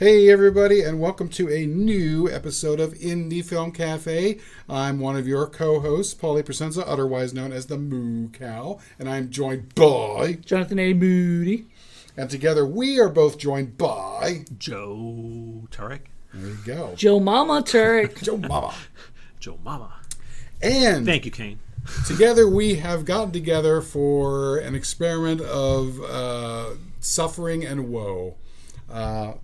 Hey everybody, and welcome to a new episode of Indie Film Cafe. I'm one of your co-hosts, A Presenza, otherwise known as the Moo Cow, and I'm joined by Jonathan Moody. And together we are both joined by Joe Turek. There you go. Joe Mama Turek. Joe Mama. Joe Mama. And thank you, Kane. Together we have gotten together for an experiment of suffering and woe.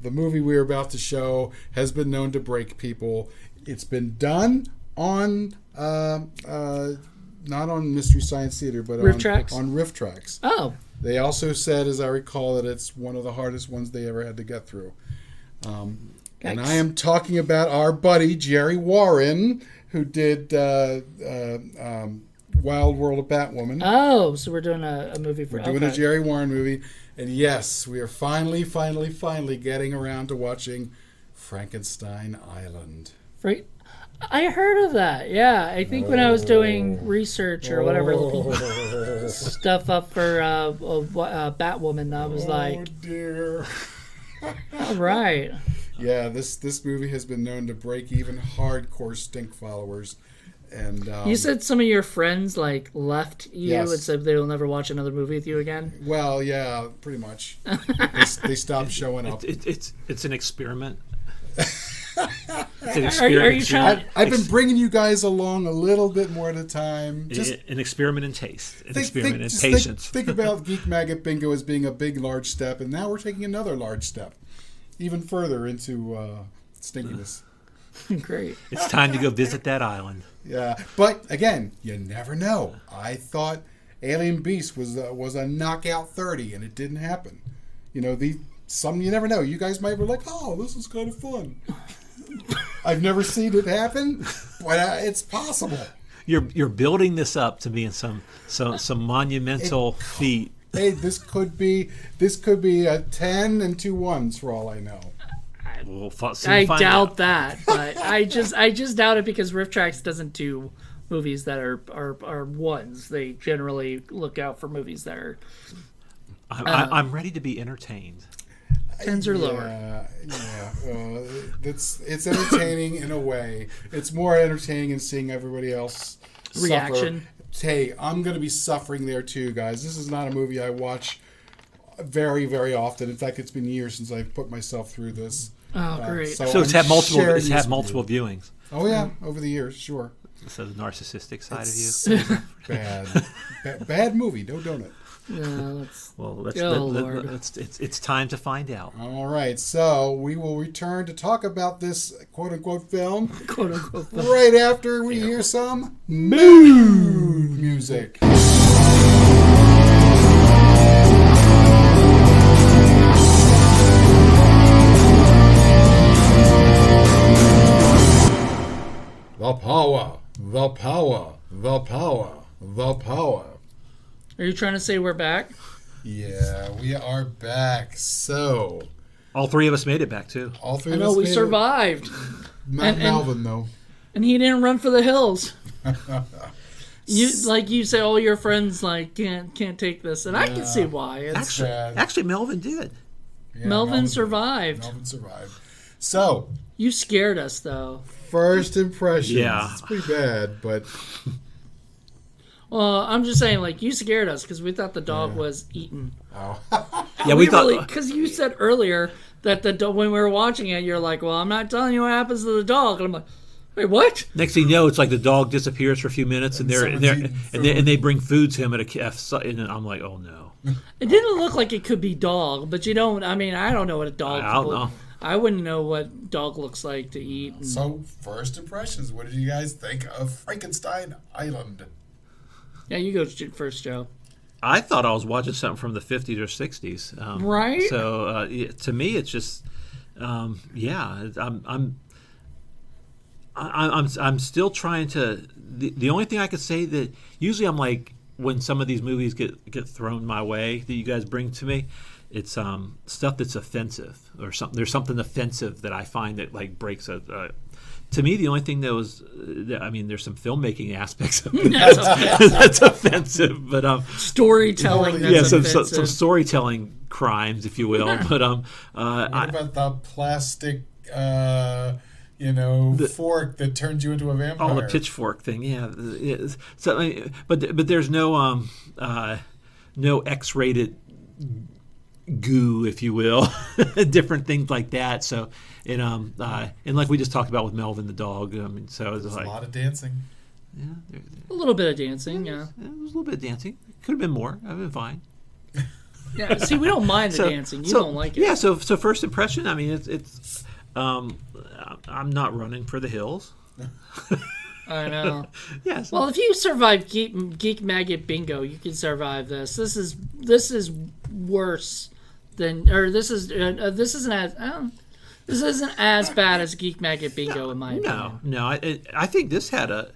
The movie we're about to show has been known to break people. It's been done on not on Mystery Science Theater, but on Riff Tracks. Oh. They also said, as I recall, that it's one of the hardest ones they ever had to get through. And I am talking about our buddy Jerry Warren, who did Wild World of Batwoman. Oh, so we're doing a movie for... We're doing a Jerry Warren movie. And yes, we are finally getting around to watching Frankenstein Island. I heard of that. Yeah, I think when I was doing research or whatever, looking stuff up for Batwoman, I was like, "Oh dear!" All right. Yeah, this movie has been known to break even hardcore stink followers. And you said some of your friends left you yes. and said they'll never watch another movie with you again. Well, yeah, pretty much. they stopped showing up. It's an experiment. Are you trying? I've been bringing you guys along a little bit more at a time. Just an experiment in taste, an experiment in patience. Think about Geek Maggot Bingo as being a big, large step, and now we're taking another large step, even further into stinkiness. Great. It's time to go visit that island. Yeah, but again, you never know. I thought Alien Beast was a knockout 30, and it didn't happen. You know, you never know. You guys might be like, "Oh, this is kind of fun." I've never seen it happen, but it's possible. You're building this up to being some monumental feat. Hey, this could be a 10 and 2 1s for all I know. I doubt that, but I just doubt it because Riff Tracks doesn't do movies that are ones. They generally look out for movies that are. I'm ready to be entertained. 10s or lower. Yeah. It's entertaining in a way. It's more entertaining in seeing everybody else reaction. Suffer. Hey, I'm going to be suffering there too, guys. This is not a movie I watch very, very often. In fact, it's been years since I've put myself through this. Oh, great! So it's had multiple viewings. Oh yeah, over the years, sure. So the narcissistic side of you. Bad movie. Don't it. It's time to find out. All right, so we will return to talk about this quote-unquote film right after we hear some mood music. The power. Are you trying to say we're back? Yeah, we are back. So, all three of us made it back too. All three of us. We survived. Not Melvin though. And he didn't run for the hills. You say all your friends can't take this, and I can see why. Actually, Melvin did. Yeah, Melvin survived. So you scared us though. First impressions. Yeah, it's pretty bad, but. Well, I'm just saying, you scared us because we thought the dog was eaten. Oh. Yeah, we thought because you said earlier that when we were watching it, you're like, "Well, I'm not telling you what happens to the dog," and I'm like, "Wait, what?" Next thing you know, it's like the dog disappears for a few minutes, and they bring food to him at and I'm like, "Oh no!" It didn't look like it could be dog, but you don't. I mean, I don't know what a dog. I don't know. I wouldn't know what dog looks like to eat. So, first impressions. What did you guys think of Frankenstein Island? Yeah, you go first, Joe. I thought I was watching something from the 50s or 60s. Right. So to me, it's just, I'm still trying to. The only thing I could say that usually I'm like when some of these movies get thrown my way that you guys bring to me, it's stuff that's offensive or something. There's something offensive that I find that breaks a to me, the only thing that was, there's some filmmaking aspects of it that's offensive, but storytelling. Some storytelling crimes, if you will. But what about the plastic, fork that turns you into a vampire? Oh, the pitchfork thing, yeah. So, but there's no X-rated goo, if you will, different things like that. So, and like we just talked about with Melvin the dog. I mean, so it's like a lot of dancing. Yeah, a little bit of dancing. Yeah, it was a little bit of dancing. Could have been more. I've been fine. Yeah, see, we don't mind the dancing. You don't like it. Yeah, so first impression, I mean, it's I'm not running for the hills. I know. Yes. Well, if you survive Geek Maggot Bingo, you can survive this. This is worse than, or this isn't as bad as Geek Maggot Bingo in my opinion. No. I think this had a.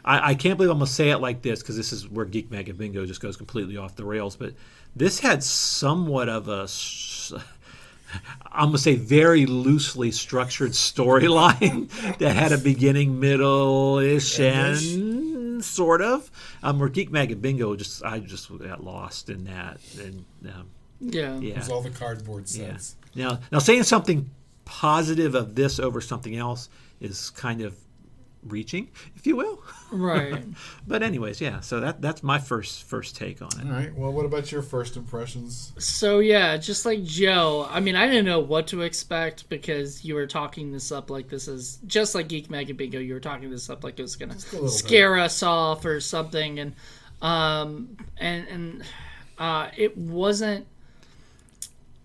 I can't believe I'm going to say it like this because this is where Geek Maggot Bingo just goes completely off the rails. But this had somewhat of a, I'm going to say, very loosely structured storyline that had a beginning, middle-ish, and sort of. Where Geek Maggot Bingo, I just got lost in that. And yeah. It was all the cardboard sets. Yeah. Now, saying something positive of this over something else is kind of reaching, if you will. Right. But anyways, yeah, so that's my first take on it. All right. Well, what about your first impressions? So yeah, just like Joe, I mean, I didn't know what to expect because you were talking this up like this is just like Geek Maggot Bingo. You were talking this up like it was gonna scare us off or something, and it wasn't.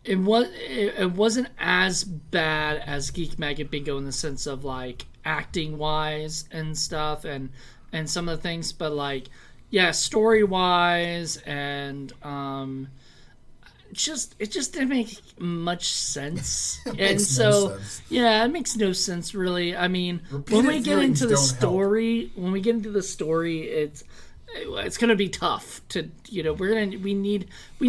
It wasn't as bad as Geek Maggot Bingo in the sense of like acting wise and stuff and some of the things, but like story wise and it just didn't make much sense. And so it makes no sense really. I mean, when we get into the story, it's gonna be tough to we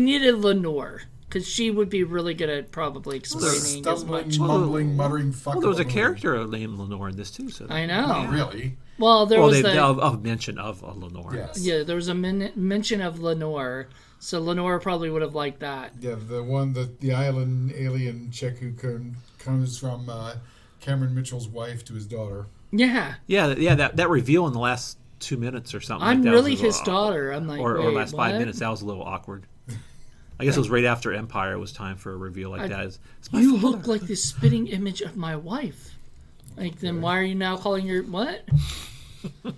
needed Lenore. Because she would be really good at probably explaining as much. Mumbling, muttering, fuck. Well, there was a character named Lenore in this too. So I know. Not really. Well, there was a mention of Lenore. Yes. Yeah, there was a mention of Lenore, so Lenore probably would have liked that. Yeah, the one the island alien chick who comes from Cameron Mitchell's wife to his daughter. Yeah. Yeah. That reveal in the last 2 minutes or something. I'm really his daughter. I'm like, or last what? 5 minutes. That was a little awkward. I guess it was right after Empire. It was time for a reveal like that. It's you look like the spitting image of my wife. Like, then why are you now calling her what?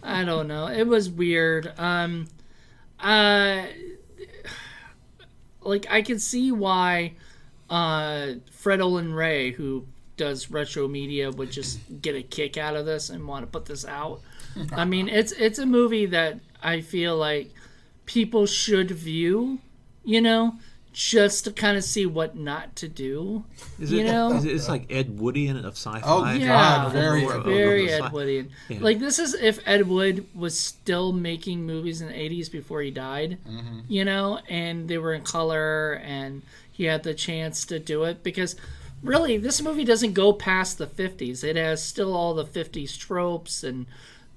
I don't know. It was weird. Like, I can see why Fred Olin Ray, who does retro media, would just get a kick out of this and want to put this out. I mean, it's a movie that I feel like people should view, just to kind of see what not to do. It's like Ed Woodian of sci-fi. Oh, God, very Ed Woodian. Yeah. Like, this is if Ed Wood was still making movies in the 80s before he died, and they were in color, and he had the chance to do it. Because, really, this movie doesn't go past the 50s. It has still all the 50s tropes and...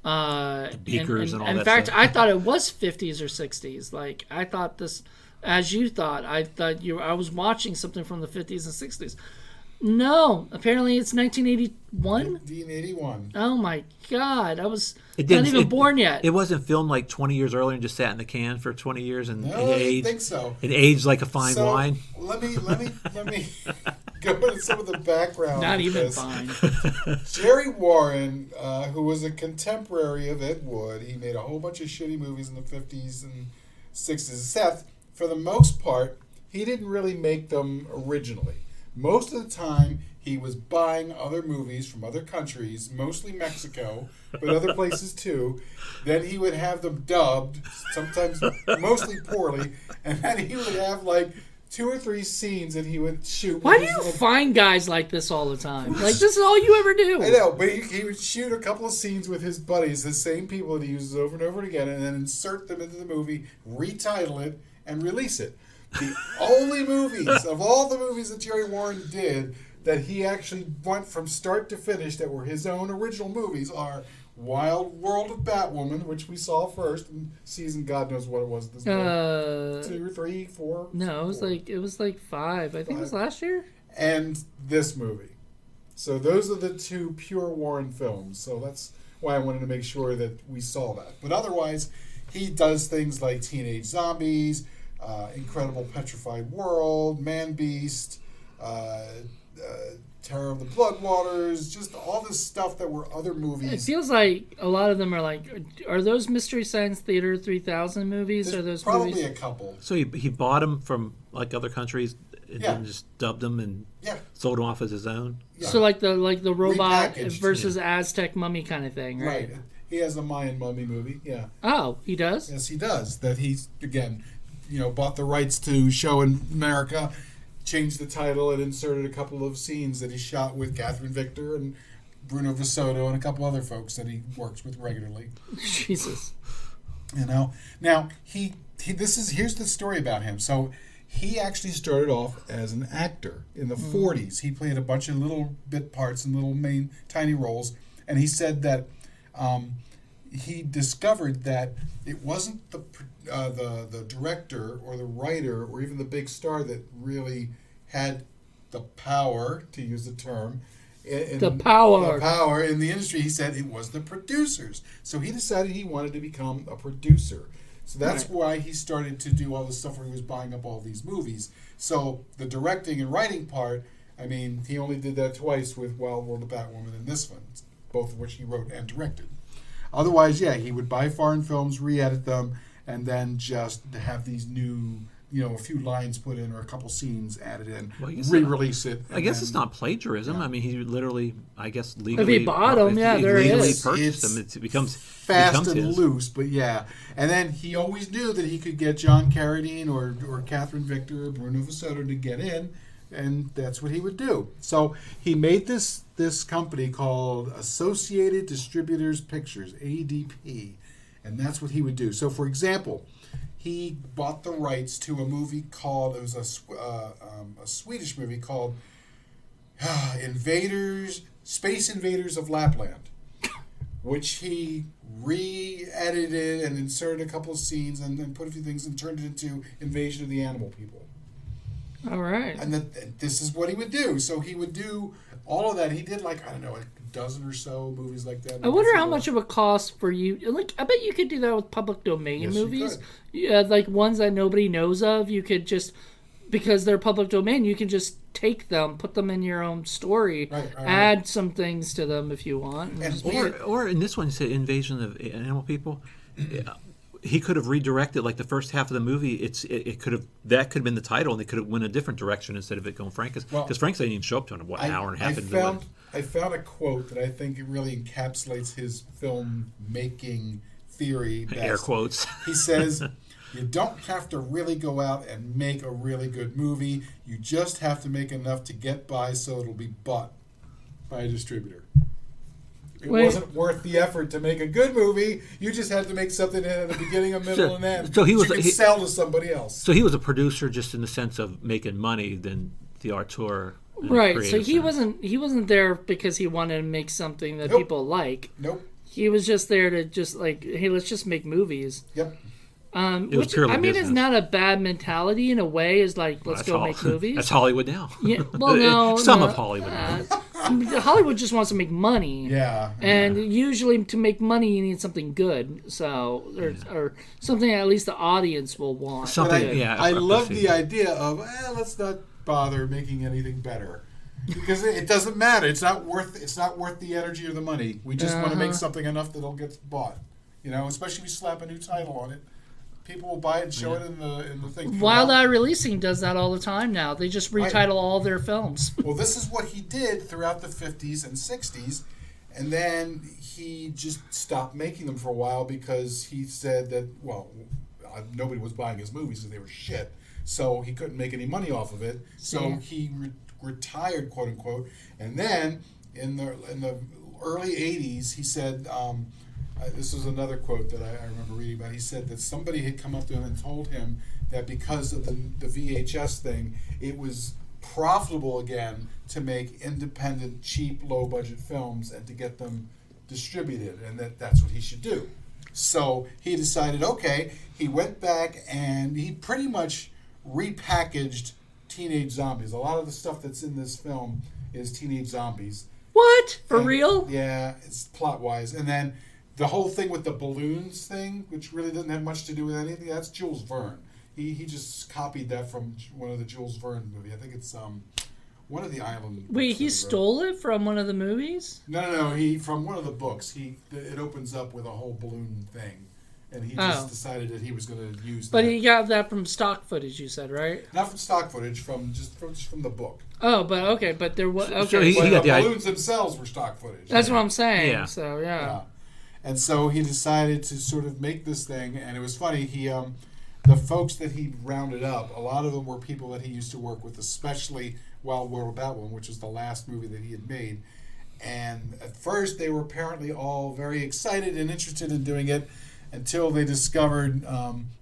the beakers and all that in fact, stuff. I thought it was 50s or 60s. Like, I thought this... As you thought, I was watching something from the 50s and 60s. No, apparently it's 1981. 1981. Oh my God, I was not even born yet. It wasn't filmed like 20 years earlier and just sat in the can for 20 years and I think so. It aged like a fine wine. Let me go into some of the background. Not even fine. Jerry Warren, who was a contemporary of Ed Wood, he made a whole bunch of shitty movies in the 50s and 60s. Seth, for the most part, he didn't really make them originally. Most of the time, he was buying other movies from other countries, mostly Mexico, but other places too. Then he would have them dubbed, sometimes mostly poorly, and then he would have like 2 or 3 scenes that he would shoot. Why do you find guys like this all the time? Like, this is all you ever do. I know, but he would shoot a couple of scenes with his buddies, the same people that he uses over and over again, and then insert them into the movie, retitle it, and release it. The only movies of all the movies that Jerry Warren did that he actually went from start to finish that were his own original movies are Wild World of Batwoman, which we saw first in season, God knows what it was. This 2 or 3, 4. No, it 4. was like 5. I think it was last year. And this movie. So those are the 2 pure Warren films. So that's why I wanted to make sure that we saw that. But otherwise, he does things like Teenage Zombies, Incredible Petrified World, Man Beast, Terror of the Bloodwaters, just all this stuff that were other movies. It feels like a lot of them are like, are those Mystery Science Theater 3000 movies? There's Are those probably movies? a couple. So he bought them from like other countries and then just dubbed them and sold them off as his own. Yeah. So like the robot Repackaged, versus Aztec mummy kind of thing, right? He has a Mayan mummy movie, yeah. Oh, he does? Yes, he does. That he's, again, bought the rights to show in America, changed the title, and inserted a couple of scenes that he shot with Catherine Victor and Bruno Visotto and a couple other folks that he works with regularly. Jesus. Now here's the story about him. So he actually started off as an actor in the 40s. He played a bunch of little bit parts and little tiny roles, and he said that he discovered that it wasn't the director or the writer or even the big star that really had the power, to use the term, The power in the industry. He said it was the producers. So he decided he wanted to become a producer. So that's why he started to do all the stuff where he was buying up all these movies. So the directing and writing part, I mean, he only did that twice with Wild World of Batwoman and this one, both of which he wrote and directed. Otherwise, he would buy foreign films, re-edit them, and then just have these new, a few lines put in or a couple scenes added in, re-release it. I guess it's not plagiarism. Yeah. I mean, he literally, legally. If he bought them, there it is. Purchased them, it becomes fast and his. Loose, but yeah. And then he always knew that he could get John Carradine or Catherine Victor or Bruno Visotto to get in, and that's what he would do. So he made this company called Associated Distributors Pictures, ADP, and that's what he would do. So, for example, he bought the rights to a movie called, it was a Swedish movie called Space Invaders of Lapland, which he re-edited and inserted a couple of scenes and then put a few things and turned it into Invasion of the Animal People. All right. And this is what he would do. So he would do all of that. He did a dozen or so movies like that. I wonder how much it would cost for you. I bet you could do that with public domain movies. Like ones that nobody knows of. You could just, because they're public domain, you can just take them, put them in your own story, add some things to them if you want. Or in this one, you said Invasion of Animal People. He could have redirected the first half of the movie. It could have been the title, and they could have went a different direction instead of it going Frankenstein. Because Frankenstein didn't even show up to an hour and a half. I found a quote that I think it really encapsulates his film making theory best. Air quotes. He says, "You don't have to really go out and make a really good movie. You just have to make enough to get by, so it'll be bought by a distributor." It wasn't worth the effort to make a good movie. You just had to make something at the beginning, a middle, and end. So he was you could sell to somebody else. So he was a producer, just in the sense of making money, than the auteur. Right. So he wasn't there because he wanted to make something that people like. Nope. He was just there to hey, let's just make movies. Yep. Which is not a bad mentality in a way. Is let's go make movies. That's Hollywood now. Yeah. Well, no. Some of Hollywood now. Hollywood just wants to make money. Yeah. And usually to make money you need something good. So or something at least the audience will want. Something. Yeah. I love the idea of let's not bother making anything better. Because it doesn't matter. It's not worth the energy or the money. We just want to make something enough that it'll get bought. Especially if we slap a new title on it. People will buy it and show it in the thing. Wild Eye Releasing does that all the time now. They just retitle all their films. Well, this is what he did throughout the 50s and 60s, and then he just stopped making them for a while because he said that, nobody was buying his movies because they were shit, so he couldn't make any money off of it. So he retired, quote unquote, and then in the early 80s, he said. This was another quote that I remember reading about. He said that somebody had come up to him and told him that because of the VHS thing, it was profitable again to make independent, cheap, low-budget films and to get them distributed, and that's what he should do. So he decided, okay, he went back and he pretty much repackaged teenage zombies. A lot of the stuff that's in this film is teenage zombies. What? For real? Yeah, it's plot-wise. And then the whole thing with the balloons thing, which really doesn't have much to do with anything, that's Jules Verne. He just copied that from one of the Jules Verne movie. I think it's one of the Island. Wait, he stole it from one of the movies? No. He from one of the books. It opens up with a whole balloon thing, and he just decided that he was going to use. But he got that from stock footage, you said, right? Not from stock footage, from the book. Oh, but okay, but there was okay. So he got the balloons themselves were stock footage. That's what I'm saying. Yeah. So yeah. And so he decided to sort of make this thing, and it was funny. He the folks that he rounded up, a lot of them were people that he used to work with, especially Wild World of Batwoman, which was the last movie that he had made. And at first, they were apparently all very excited and interested in doing it until they discovered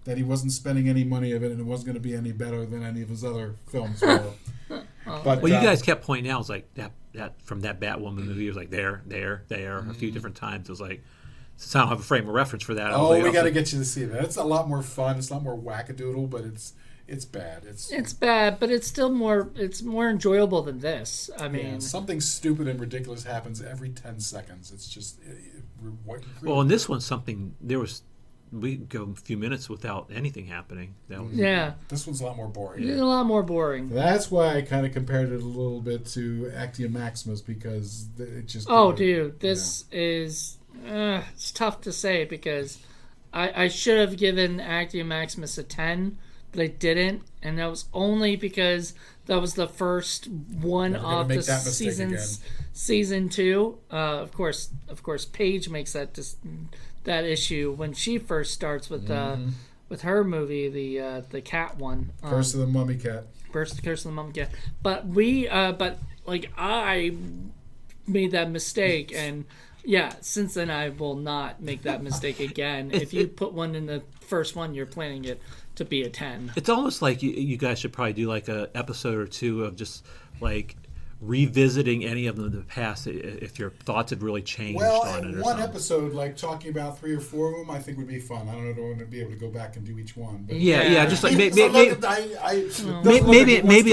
that he wasn't spending any money of it, and it wasn't going to be any better than any of his other films were. But, well, you guys kept pointing out, it was like that from that Batwoman movie, it was like there, a few different times. It was like, since I don't have a frame of reference for that. We got to get you to see that. It's a lot more fun. It's a lot more wackadoodle, but it's bad. It's bad, but it's still more enjoyable than this. I mean, something stupid and ridiculous happens every 10 seconds. It's just well, in this one, we go a few minutes without anything happening. This one's a lot more boring. It's a lot more boring. That's why I kind of compared it a little bit to Actia Maximus, because it just this is it's tough to say, because I should have given Actia Maximus a 10, but I didn't, and that was only because that was the first one of the season 2. Of course, Paige makes that issue when she first starts with with her movie, the cat one, Curse of the Mummy Cat. Curse of the Mummy Cat. But I made that mistake, and since then I will not make that mistake again. If you put one in the first one, you're planning it to be a 10. It's almost like you guys should probably do like a episode or two of just like revisiting any of them in the past, if your thoughts have really changed on it or one something. episode, like talking about 3 or 4 of them, I think would be fun. I don't know if I'm going to be able to go back and do each one. But just like maybe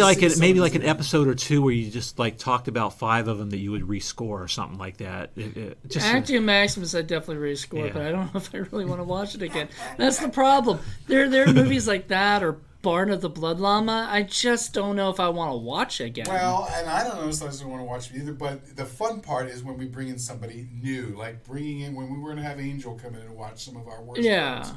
like an episode or two where you just like talked about 5 of them that you would rescore or something like that. Actia Maximus, I definitely rescore, but I don't know if I really want to watch it again. That's the problem. There are movies like that, or Barn of the Blood Llama. I just don't know if I want to watch again. Well, and I don't know if I don't want to watch it either, but the fun part is when we bring in somebody new, like bringing in, when we were going to have Angel come in and watch some of our worst films.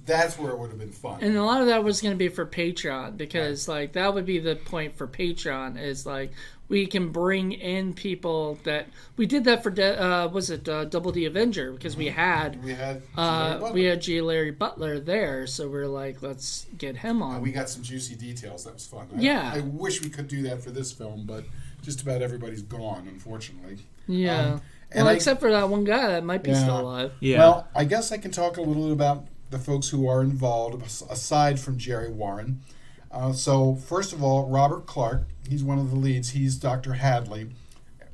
That's where it would have been fun. And a lot of that was going to be for Patreon, because like that would be the point for Patreon, is like we can bring in people that we did that for Double D Avenger, because we had G. Larry Butler there, so we're like, let's get him on. We got some juicy details. That was fun. I wish we could do that for this film, but just about everybody's gone, unfortunately. Except for that one guy that might be still alive. Well, I guess I can talk a little bit about the folks who are involved, aside from Jerry Warren. So, first of all, Robert Clark, he's one of the leads. He's Dr. Hadley.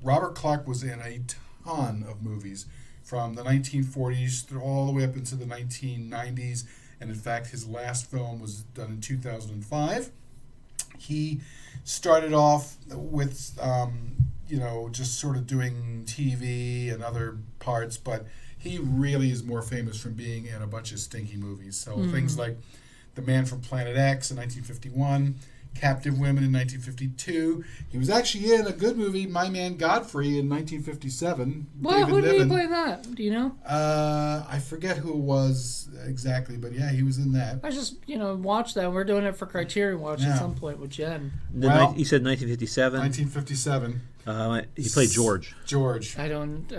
Robert Clark was in a ton of movies from the 1940s all the way up into the 1990s. And in fact, his last film was done in 2005. He started off with, just sort of doing TV and other parts, but he really is more famous from being in a bunch of stinky movies. So things like The Man from Planet X in 1951, Captive Women in 1952. He was actually in a good movie, My Man Godfrey, in 1957. Well, who did he play that? Do you know? I forget who it was exactly, but yeah, he was in that. I just, watched that. We're doing it for Criterion Watch at some point with Jen. You said 1957? 1957. He played George. I don't.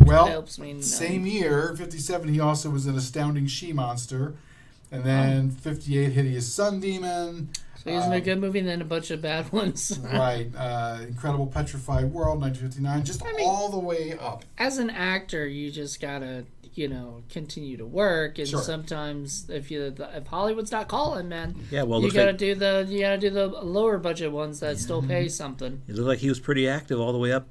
Well, helps me. Same year, 57, he also was in Astounding She-Monster. And then 58, Hideous Sun Demon. So he was in a good movie and then a bunch of bad ones. Right. Incredible Petrified World, 1959. Just all the way up. As an actor, you just gotta, continue to work. And Sure. sometimes if Hollywood's not calling, man, you gotta do the lower budget ones that still pay something. It looked like he was pretty active all the way up.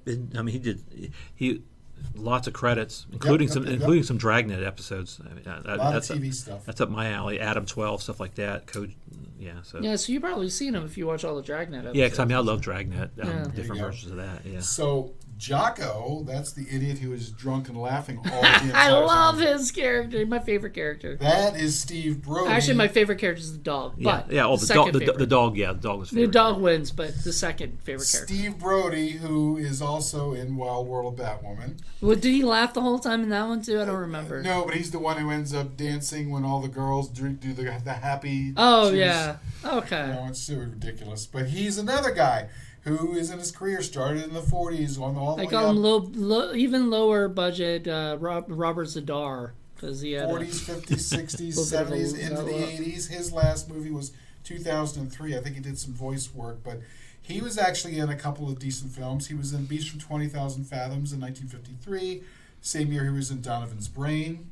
lots of credits, including some Dragnet episodes. I mean, A lot of TV stuff. That's up my alley. Adam 12, stuff like that. Code, yeah. So you've probably seen them if you watch all the Dragnet episodes. yeah, because I love Dragnet. Different go. versions of that. Yeah. So Jocko, that's the idiot who is drunk and laughing all the entire I love time. his character. My favorite character. That is Steve Brody. Actually, my favorite character is the dog. But Yeah. Oh, the dog. The dog. Yeah, the dog was favorite. The dog wins, but the second favorite character. Steve Brody, who is also in Wild World of Batwoman. Well, did he laugh the whole time in that one too? I don't remember. No, but he's the one who ends up dancing when all the girls do the happy. Oh cheers. yeah. Okay. You know, it's so ridiculous. But he's another guy who is in his career started in the 40s on all the I way call up. him even lower budget Robert Zadar because he had 40s, 50s, 60s, little bit of 70s, a into the level up. 80s. His last movie was 2003. I think he did some voice work, but he was actually in a couple of decent films. He was in Beast from 20,000 Fathoms in 1953. Same year he was in Donovan's Brain.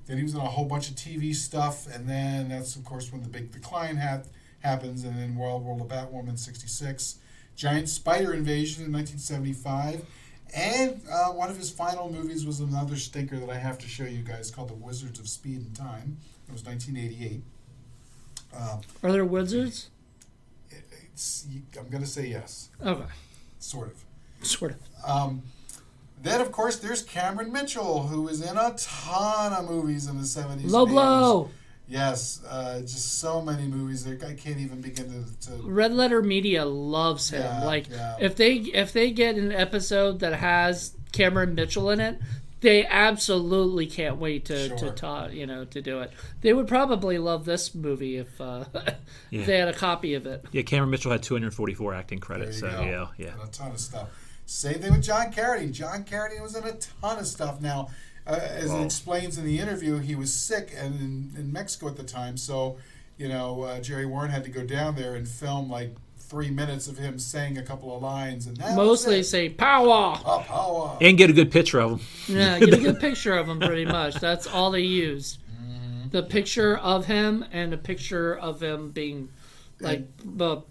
Then he was in a whole bunch of TV stuff, and then that's, of course, when the big decline happens, and then Wild World of Batwoman in 66. Giant Spider Invasion in 1975. And one of his final movies was another stinker that I have to show you guys called The Wizards of Speed and Time. It was 1988. Are there wizards? I'm going to say yes. Okay. Sort of. Sort of. Then, of course, there's Cameron Mitchell, who was in a ton of movies in the 70s. Low and 80s. blow. Yes, just so many movies. I can't even begin to Red Letter Media loves him. If they get an episode that has Cameron Mitchell in it, they absolutely can't wait to do it. They would probably love this movie if they had a copy of it. Yeah, Cameron Mitchell had 244 acting credits. There So you go. yeah. And a ton of stuff. Same thing with John Carradine. John Carradine was in a ton of stuff. Now, as it explains in the interview, he was sick and in Mexico at the time. So, Jerry Warren had to go down there and film like 3 minutes of him saying a couple of lines, and that Mostly was it. say power. Power. And get a good picture of him. Yeah, get a good picture of him. Pretty much, that's all they used. Mm-hmm. The picture of him and a picture of him being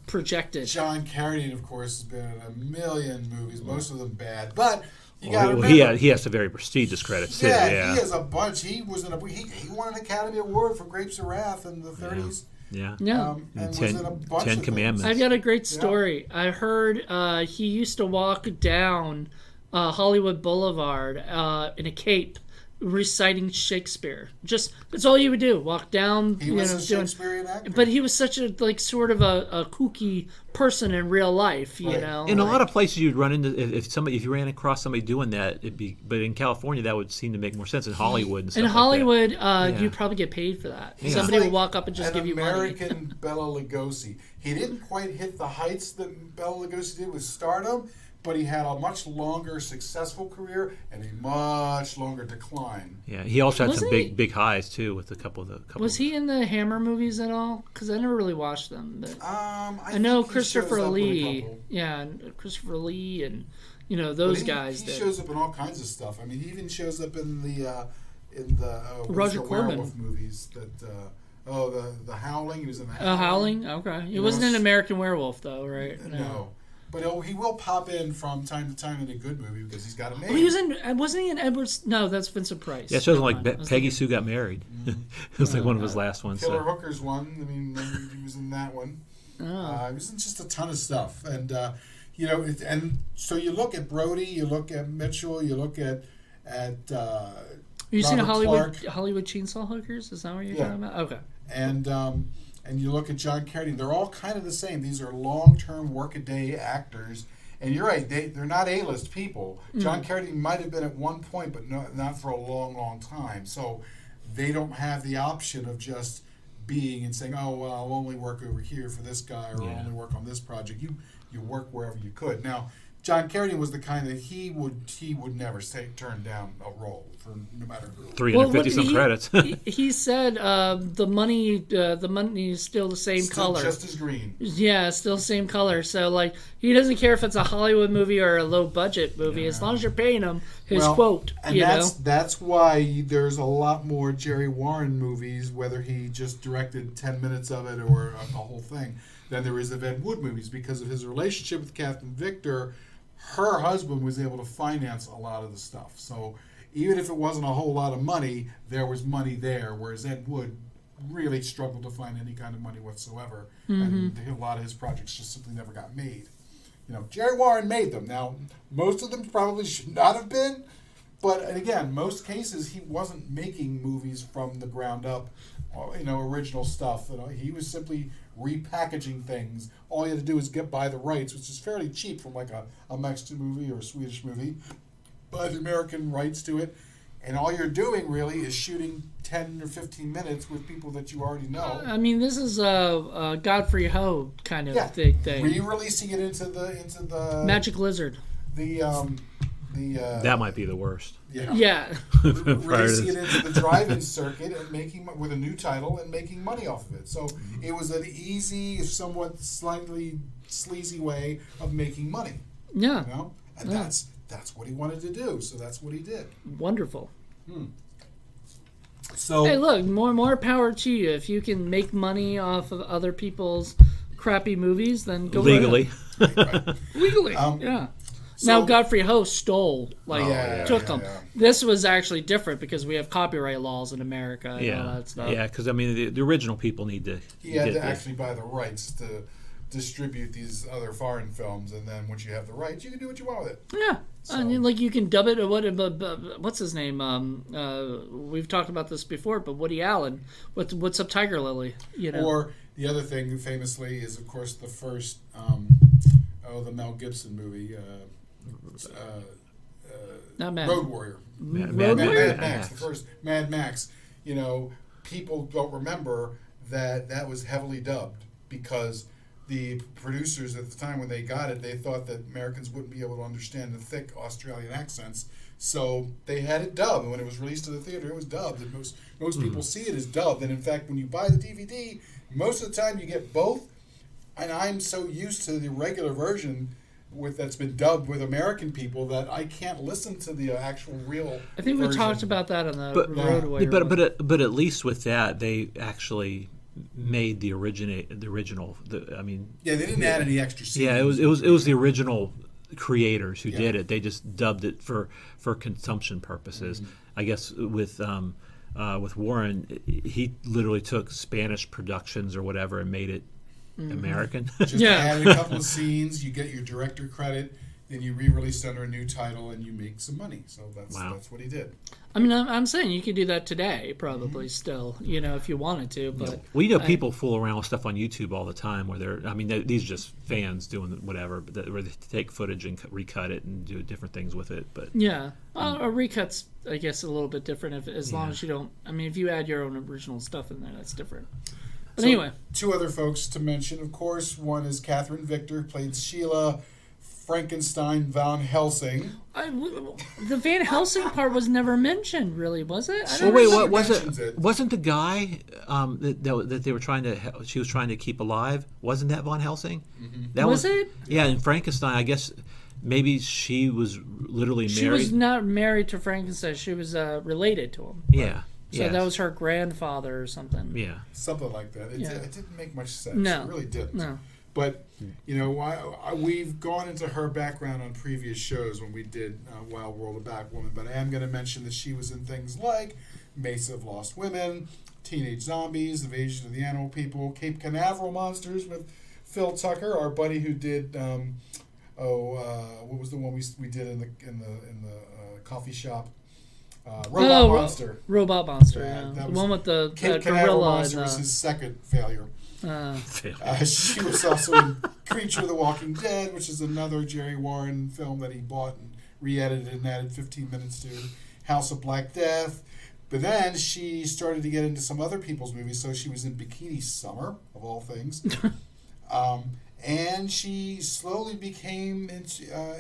projected. John Carradine, of course, has been in a million movies, most of them bad, but. He has some very prestigious credits too. Yeah, he has a bunch. He was in he won an Academy Award for Grapes of Wrath in the 30s. Yeah. And was in a bunch Ten of Commandments. I've got a great story. I heard he used to walk down Hollywood Boulevard in a cape, reciting Shakespeare. Just that's all he would do. Walk down. He was a Shakespearean actor. But he was such a sort of a kooky person in real life. You know. In a lot of places, you'd run into if you ran across somebody doing that, but in California, that would seem to make more sense. In Hollywood and stuff in Hollywood, like that. you'd probably get paid for that. He's Somebody like would walk up and just give you money. American Bela Lugosi. He didn't quite hit the heights that Bela Lugosi did with stardom, but he had a much longer successful career and a much longer decline. Yeah, he also had Wasn't some big highs too with a couple of the. Was he in the Hammer movies at all? Because I never really watched them. But I know think he Christopher shows up in a Lee. couple. Yeah, and Christopher Lee and those guys. He shows up in all kinds of stuff. I mean, he even shows up in the Roger Corman werewolf movies that. The Howling. He was in the Howling. Okay, he wasn't an American Werewolf though, right? No. But he will pop in from time to time in a good movie because he's got a name. Oh, he was in. Wasn't he in Edwards? No, that's Vincent Price. Yeah, it shows like Peggy Sue Got Married. It was like one of his last ones. Killer Hooker's one. I mean, he was in that one. He was in just a ton of stuff, and and so you look at Brody, you look at Mitchell, you look at. You seen Robert Hollywood Chainsaw Hookers? Is that what you're talking about? Okay. And you look at John Carradine, they're all kind of the same. These are long-term workaday actors. And you're right, they're not A-list people. John Carradine might have been at one point, but not for a long, long time. So they don't have the option of just being and saying, oh, well, I'll only work over here for this guy or I'll only work on this project. You work wherever you could. Now, John Carradine was the kind that he would never turn down a role for no matter who. 350 some credits. he said the money is still the same color, just as green. Yeah, still same color. So he doesn't care if it's a Hollywood movie or a low budget movie, as long as you're paying him his quote. And that's why there's a lot more Jerry Warren movies, whether he just directed 10 minutes of it or the whole thing, than there is of Ed Wood movies because of his relationship with Captain Victor. her husband was able to finance a lot of the stuff. So even if it wasn't a whole lot of money, there was money there, whereas Ed Wood really struggled to find any kind of money whatsoever. And a lot of his projects just simply never got made. Jerry Warren made them. Now, most of them probably should not have been, but and again, most cases he wasn't making movies from the ground up, original stuff. He was simply repackaging things. All he had to do was buy the rights, which is fairly cheap from like a Mexican movie or a Swedish movie. Buy the American rights to it, and all you're doing really is shooting 10 or 15 minutes with people that you already know. I mean, this is a Godfrey Ho kind of thing. Re-releasing it into the Magic Lizard. That might be the worst. Yeah. Releasing it into the drive-in circuit and making with a new title and making money off of it. So it was an easy, somewhat slightly sleazy way of making money. Yeah. And that's what he wanted to do. So that's what he did. Wonderful. So hey, look, more power to you. If you can make money off of other people's crappy movies, then go legally. Right. Legally, yeah. Now Godfrey Ho stole, took them. Yeah. This was actually different because we have copyright laws in America and all that stuff. Yeah, because I mean the original people need to. He had to actually buy the rights to distribute these other foreign films, and then once you have the rights, you can do what you want with it. Yeah. So. I mean, like you can dub it. What's his name? We've talked about this before, but Woody Allen. What's up, Tiger Lily? Or the other thing, famously, is of course the first, the Mel Gibson movie, Not Mad. Road Warrior. Mad Max. The first Mad Max. People don't remember that was heavily dubbed because the producers at the time when they got it, they thought that Americans wouldn't be able to understand the thick Australian accents, so they had it dubbed. And when it was released to the theater, it was dubbed, and most people see it as dubbed. And in fact, when you buy the DVD, most of the time you get both. And I'm so used to the regular version that's been dubbed with American people that I can't listen to the actual real. I think we version. talked about that on the Road Warrior. But at least with that, they actually made the original. I mean, they didn't add any extra scenes. Yeah, it was the original creators who did it. They just dubbed it for consumption purposes. I guess with Warren, he literally took Spanish productions or whatever and made it American. Just added a couple of scenes, you get your director credit, then you re-release under a new title and you make some money. So that's what he did. I mean, I'm saying you could do that today, probably still, if you wanted to. But people fool around with stuff on YouTube all the time where these are just fans doing whatever, where they take footage and recut it and do different things with it. But a recut's, I guess, a little bit different as long as you don't. I mean, if you add your own original stuff in there, that's different. But anyway, two other folks to mention, of course. One is Catherine Victor, played Sheila Frankenstein Van Helsing. The Van Helsing part was never mentioned, really, was it? What was it? Wasn't the guy that they were trying to? She was trying to keep alive. Wasn't that Van Helsing? Mm-hmm. That was it? Yeah, in Frankenstein, I guess maybe she was literally married. She was not married to Frankenstein. She was related to him. Yeah. So that was her grandfather or something. Yeah. Something like that. It didn't make much sense. No. It really didn't. No. But, we've gone into her background on previous shows when we did Wild World of Batwoman, but I am going to mention that she was in things like Mesa of Lost Women, Teenage Zombies, Invasion of the Animal People, Cape Canaveral Monsters with Phil Tucker, our buddy who did, what was the one we did in the coffee shop? Robot Monster. Robot Monster, the one with the Cape Canaveral gorilla. Monster was his second failure. She was also in Creature of the Walking Dead, which is another Jerry Warren film that he bought and re-edited and added 15 minutes to. House of Black Death. But then she started to get into some other people's movies, so she was in Bikini Summer, of all things. And she slowly became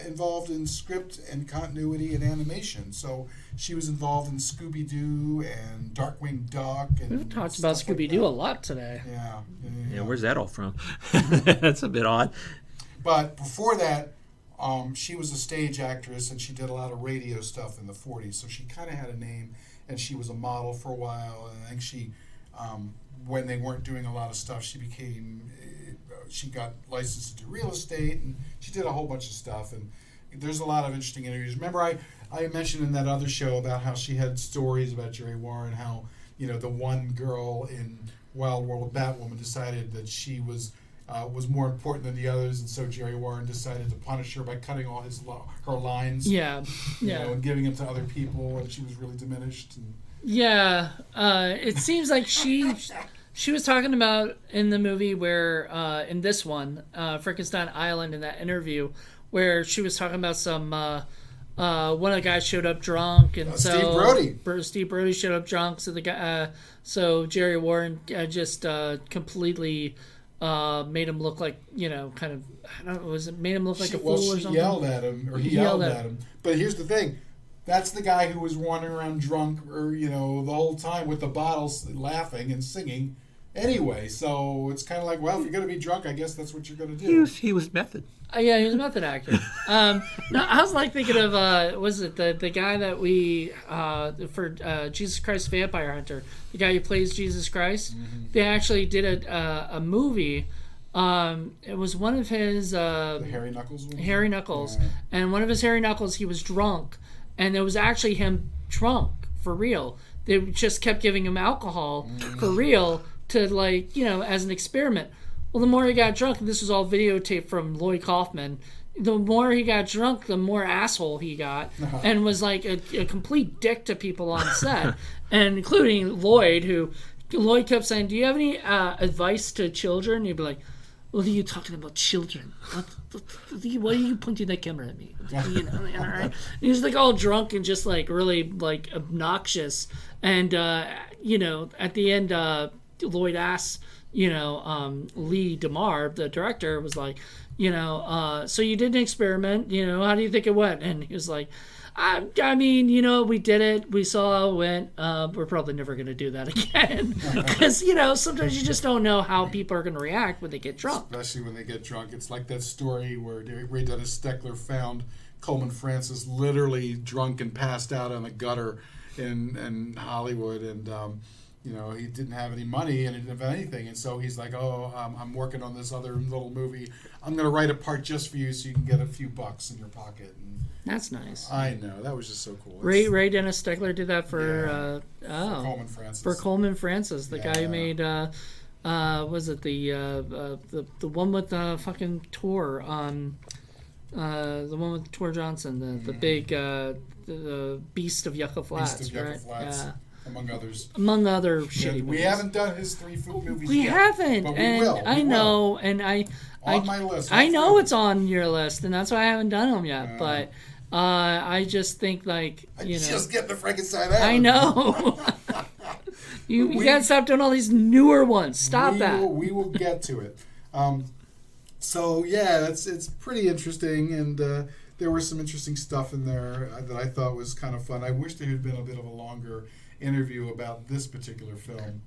involved in script and continuity and animation. So she was involved in Scooby-Doo and Darkwing Duck. And we've talked about Scooby-Doo a lot today. Yeah, where's that all from? That's a bit odd. But before that, she was a stage actress and she did a lot of radio stuff in the 40s. So she kind of had a name, and she was a model for a while. And I think she, when they weren't doing a lot of stuff, she got licensed to do real estate, and she did a whole bunch of stuff. And there's a lot of interesting interviews. Remember, I mentioned in that other show about how she had stories about Jerry Warren, how, the one girl in Wild World of Batwoman decided that she was more important than the others, and so Jerry Warren decided to punish her by cutting all her lines. Yeah, and giving them to other people, and she was really diminished. And yeah, it seems like she was talking about in the movie where in this one, Frankenstein Island, in that interview, where she was talking about some one of the guys showed up drunk, and Steve Brody showed up drunk, so the guy, so Jerry Warren just completely made him look like, kind of, I don't know, made him look like a fool or something? She yelled at him, or he yelled at him. But here's the thing. That's the guy who was wandering around drunk, or, the whole time with the bottles, laughing and singing anyway. So it's kind of like, well, if you're going to be drunk, I guess that's what you're going to do. He was method. Yeah, he was a method actor. No, I was like thinking of, was it the guy that we, for Jesus Christ Vampire Hunter, the guy who plays Jesus Christ? Mm-hmm. They actually did a movie. It was one of his... the Harry Knuckles one? Harry Knuckles. Yeah. And one of his Harry Knuckles, he was drunk. And it was actually him drunk, for real. They just kept giving him alcohol, for real, to, as an experiment. Well, the more he got drunk, and this was all videotaped from Lloyd Kaufman, the more he got drunk, the more asshole he got, and was like a complete dick to people on set, and including Lloyd, who Lloyd kept saying, "Do you have any advice to children?" And he'd be like, "What are you talking about, children? Why are you pointing that camera at me?" Right? He was like all drunk and just like really like obnoxious, and at the end, Lloyd asked, Lee DeMar, the director, was like, so you did an experiment, how do you think it went? And he was like, I mean, we did it. We saw how it went. We're probably never going to do that again. Because, sometimes you just don't know how people are going to react when they get drunk. Especially when they get drunk. It's like that story where Ray Dennis Steckler found Coleman Francis literally drunk and passed out on the gutter in Hollywood. And, he didn't have any money and he didn't have anything. And so he's like, I'm working on this other little movie. I'm going to write a part just for you so you can get a few bucks in your pocket. And that's nice. I know. That was just so cool. Ray Dennis Steckler did that for Coleman Francis. For Coleman Francis, the guy who made, was it the one with the fucking Tor, the one with Tor Johnson, the big, the Beast of Yucca Flats, Beast of Yucca right? Flats. Yeah. Among others. Among other shitty movies. We haven't done his 3 movies we yet. Haven't, but and we will. I know, and on my list. I know it's on your list, and that's why I haven't done them yet. But I just think, just get the Frankenstein Island. I know. you gotta stop doing all these newer ones. Stop that. We will get to it. So yeah, it's pretty interesting, and there was some interesting stuff in there that I thought was kind of fun. I wish there had been a bit of a longer interview about this particular film,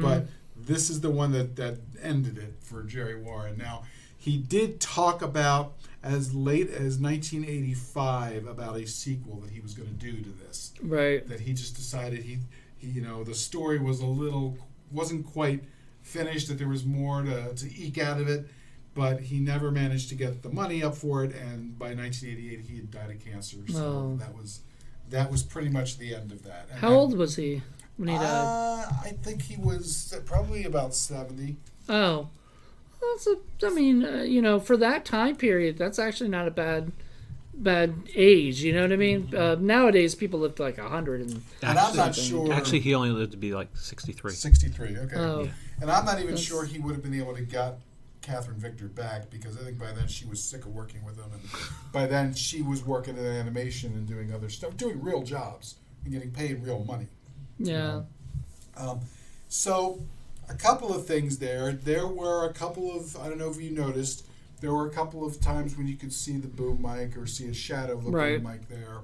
but this is the one that ended it for Jerry Warren. Now, he did talk about as late as 1985 about a sequel that he was going to do to this. Right. That he just decided he the story wasn't quite finished, that there was more to eke out of it, but he never managed to get the money up for it, and by 1988 he had died of cancer. So that was pretty much the end of that. And how old was he when he died? I think he was probably about 70. Oh. For that time period, that's actually not a bad age. You know what I mean? Nowadays, people live to like 100. And I'm not sure. Actually, he only lived to be like 63. 63, okay. Oh. Yeah. And I'm not even sure he would have been able to get Catherine Victor back, because I think by then she was sick of working with him, and by then she was working in animation and doing other stuff, doing real jobs and getting paid real money. Yeah. So a couple of things there. There were a couple of, I don't know if you noticed, there were a couple of times when you could see the boom mic or see a shadow of the boom mic there.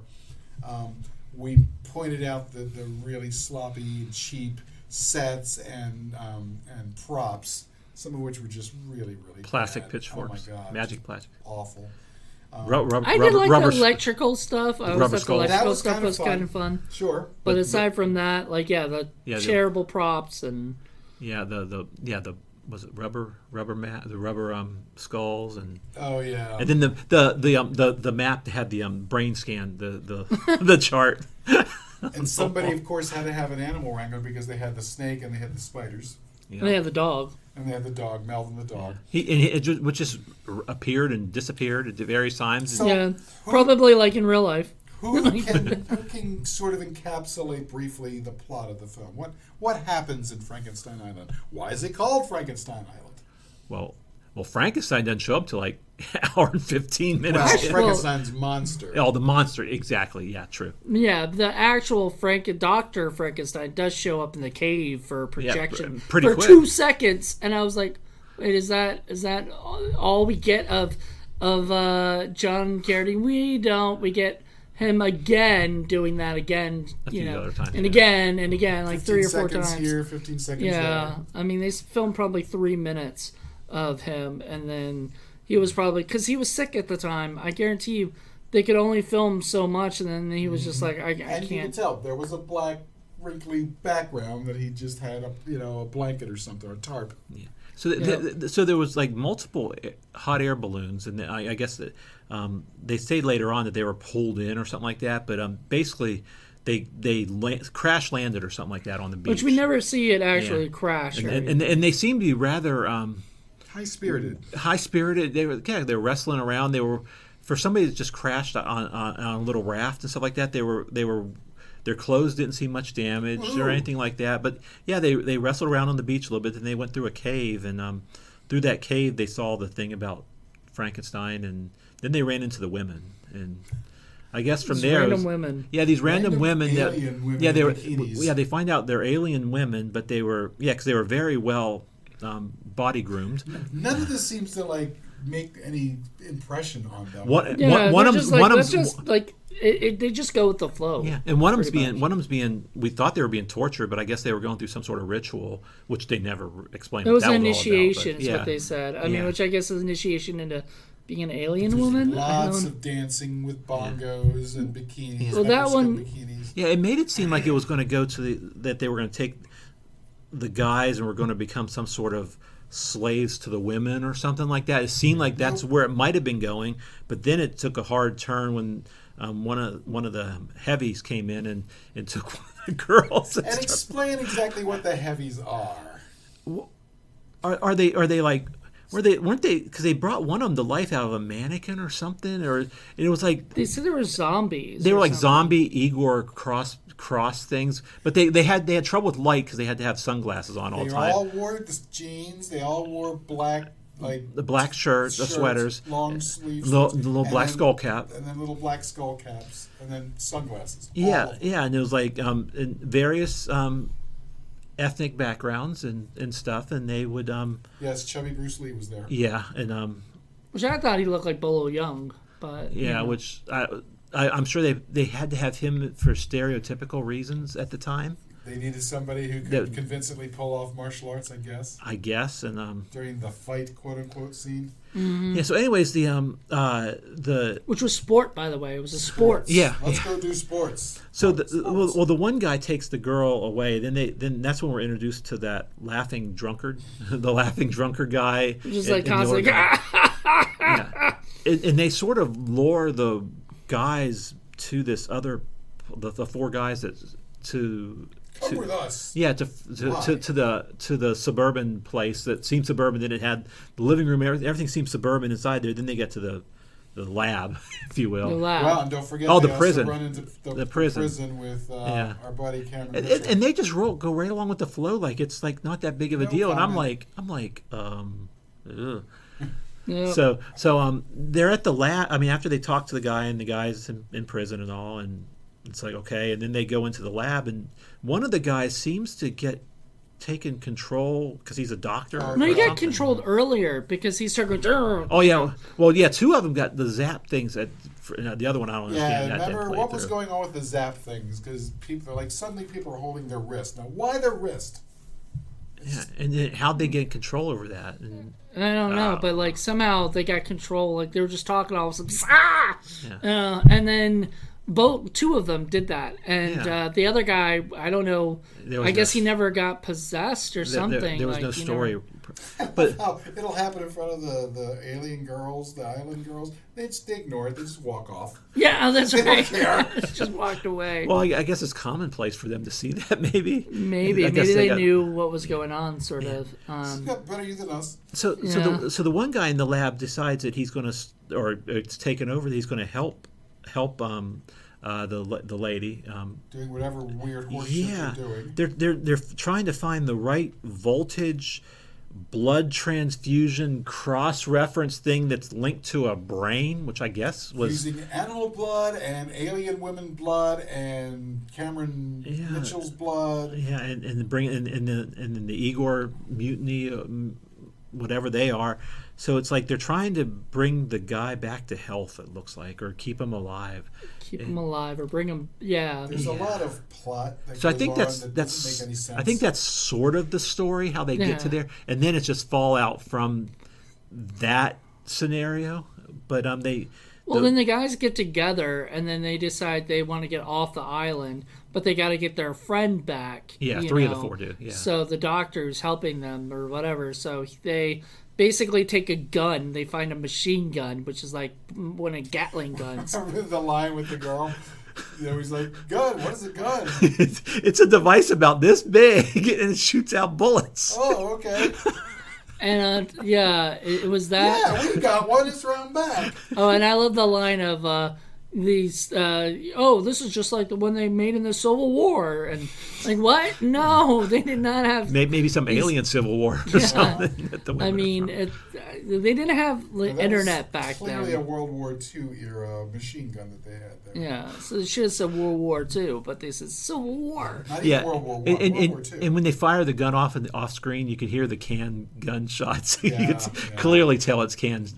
We pointed out the really sloppy, cheap sets and props, some of which were just really, really plastic bad. pitchforks. Oh my God, Magic plastic. Awful. I did like the electrical stuff. I always thought the electrical stuff was kind of fun. Sure. But aside from that, the terrible props and the was it rubber mat, the rubber skulls, and Oh yeah. and then the map had the brain scan, the chart. And somebody, of course, had to have an animal wrangler because they had the snake and they had the spiders Yeah. And they have the dog. and they had the dog, Melvin the dog. Which just appeared and disappeared at various times. So- Yeah, probably like in real life. Who can sort of encapsulate briefly the plot of the film? What happens in Frankenstein Island? Why is it called Frankenstein Island? well, Frankenstein doesn't show up till like hour and 15 minutes. Well, Frankenstein's monster. Oh, the monster, exactly. Yeah, true. Yeah, the actual Dr. Frankenstein does show up in the cave for projection pretty for quick. 2 seconds, and I was like, "Wait, is that all we get of John Garrity? We get him again doing that again, few other times, and yeah. again and again, like 3 or 4 times. Here, 15 seconds Yeah, there. I mean, they filmed probably 3 minutes of him, and then he was probably, because he was sick at the time. I guarantee you, they could only film so much, and then he was just like, I And you can can't. tell there was a black, wrinkly background that he just had a blanket or something, or a tarp. Yeah. So, so there was like multiple hot air balloons, and I guess that they say later on that they were pulled in or something like that. But basically, they crash landed or something like that on the beach. Which we never see it actually crash. And they seem to be rather High-spirited. high-spirited. They were wrestling around. They were, for somebody that just crashed on a little raft and stuff like that. Their clothes didn't see much damage or anything like that. But yeah, they wrestled around on the beach a little bit. Then they went through a cave, and through that cave they saw the thing about Frankenstein, and then they ran into the women. And I guess from there, random women. Yeah, these random women that alien women yeah they in were bikinis. yeah they find out they're alien women, but they were because they were very well body groomed. None of this seems to make any impression on them. One of them they just go with the flow. yeah, and one of them's being we thought they were being tortured, but I guess they were going through some sort of ritual, which they never explained. It was what an that all about, initiation, but is yeah. what they said. I mean, Yeah. which I guess is initiation into being an alien woman. Lots of dancing with bongos and bikinis. Well, that Mexican one- bikinis. Yeah, it made it seem like it was going to go to that they were going to take the guys and were going to become some sort of slaves to the women or something like that. It seemed like that's where it might have been going, but then it took a hard turn when one of the heavies came in and took one of the girls. And explain exactly what the heavies are. Are they like? Weren't they? Because they brought one of them to life out of a mannequin or something, or it was like They said they were zombies. they or were like something. zombie Igor cross things, but they had trouble with light because they had to have sunglasses on all They the time. all wore the jeans. They all wore black, The black shirts, the sweaters, long sleeves, the little and black then- skull cap. and then little black skull caps, and then sunglasses. All Yeah, of them. yeah, and it was like in various ethnic backgrounds and stuff, and they would Yes, chubby Bruce Lee was there. yeah, and Which I thought he looked like Bolo Young, but yeah, which I'm sure they had to have him for stereotypical reasons at the time, They needed somebody who could convincingly pull off martial arts, I guess, and during the fight, quote unquote, scene. yeah. So, anyways, the which was sport, by the way. It was a sport. yeah. Let's go do sports. So the one guy takes the girl away. Then that's when we're introduced to that laughing drunkard, the laughing drunkard guy. Just and- like and the other constantly. guy. Yeah. And they sort of lure the guys to this other, the four guys that Come with us. yeah to the suburban place that seemed suburban. Then it had the living room. Everything seemed suburban inside there. Then they get to the lab, if you will. The lab. Well, and don't forget, Oh, they the also prison. run into The prison. with Yeah. our buddy Cameron. And they just go right along with the flow, like it's like not that big of a No deal. comment. And I'm like, ugh. Yeah. So they're at the lab. I mean, after they talk to the guy and the guy's in prison and all, and it's like okay, and then they go into the lab, and one of the guys seems to get taken control because he's a doctor. No, No, he or got something. controlled earlier because he started going. Oh yeah, well yeah, two of them got the zap things. The other one I don't Yeah, understand. That remember didn't play what was through. going on with the zap things? Because people are like suddenly people are holding their wrist. Now, why their wrist? Yeah, and then how'd they get control over that? And I don't know, but like somehow they got control. Like they were just talking all of a sudden, and then two of them did that, and Yeah. the other guy, I don't know. There was I guess no- he never got possessed or something. There was like, no he story never- But It'll happen in front of the alien girls, the island girls. They ignore it. They just walk off. Yeah, that's They don't right. care. Just walked away. well, I guess it's commonplace for them to see that. Maybe I guess Maybe they got- knew what was going on, sort of. You got better you than us. So the one guy in the lab decides that he's going to, or it's taken over, that he's going to help the lady. Doing whatever weird horse shit Yeah, they're doing. they're trying to find the right voltage, blood transfusion cross-reference thing that's linked to a brain, which I guess was Using animal blood and alien women blood and Cameron Mitchell's blood. yeah, and bring and the Igor mutiny, whatever they are. So it's like they're trying to bring the guy back to health. It looks like, or keep him alive. Keep him alive or bring him. Yeah. There's a lot of plot that So I goes think on that doesn't make any sense. I think that's sort of the story, how they get to there, and then it's just fallout from that scenario. But then the guys get together and then they decide they want to get off the island, but they got to get their friend back. Yeah, you three know. of the four do. Yeah. So the doctor's helping them or whatever. So they basically take a gun. They find a machine gun, which is like one of Gatling guns. Remember the line with the girl? He's like, gun, what is a gun? it's a device about this big and it shoots out bullets. Oh, okay. And it was that. Yeah, we got one. It's round back. Oh, and I love the line of these. This is just like the one they made in the Civil War, and like what? No, they did not have. Maybe some alien civil war or something. That the I women mean, are from. they didn't have That internet was back clearly then. a World War II era machine gun that they had there. Yeah, so they should have said World War II, but they said Civil War. Not even World War I, World War II. And when they fire the gun off screen, you could hear the canned gunshots. You Yeah, could clearly tell it's canned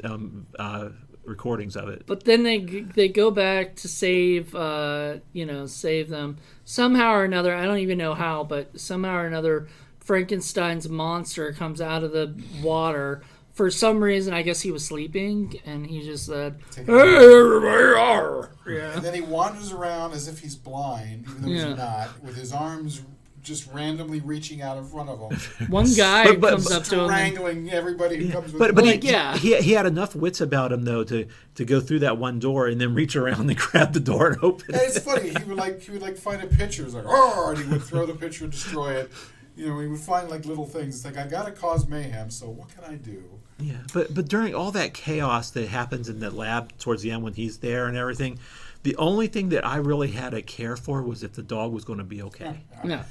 recordings of it. But then they go back to save them somehow or another. I don't even know how, but somehow or another, Frankenstein's monster comes out of the water. For some reason, I guess he was sleeping, and he just said, "Hey, everybody are!" Yeah. And then he wanders around as if he's blind, even though he's not, with his arms just randomly reaching out in front of him. One guy But- comes up to him. Strangling everybody who comes with But him. he had enough wits about him though to go through that one door and then reach around and grab the door and open And it. it's funny. He would find a picture. It's like, oh, and he would throw the picture and destroy it. He would find like little things. It's like, I gotta cause mayhem. So what can I do? Yeah, but during all that chaos that happens in the lab towards the end when he's there and everything, the only thing that I really had to care for was if the dog was going to be okay. No.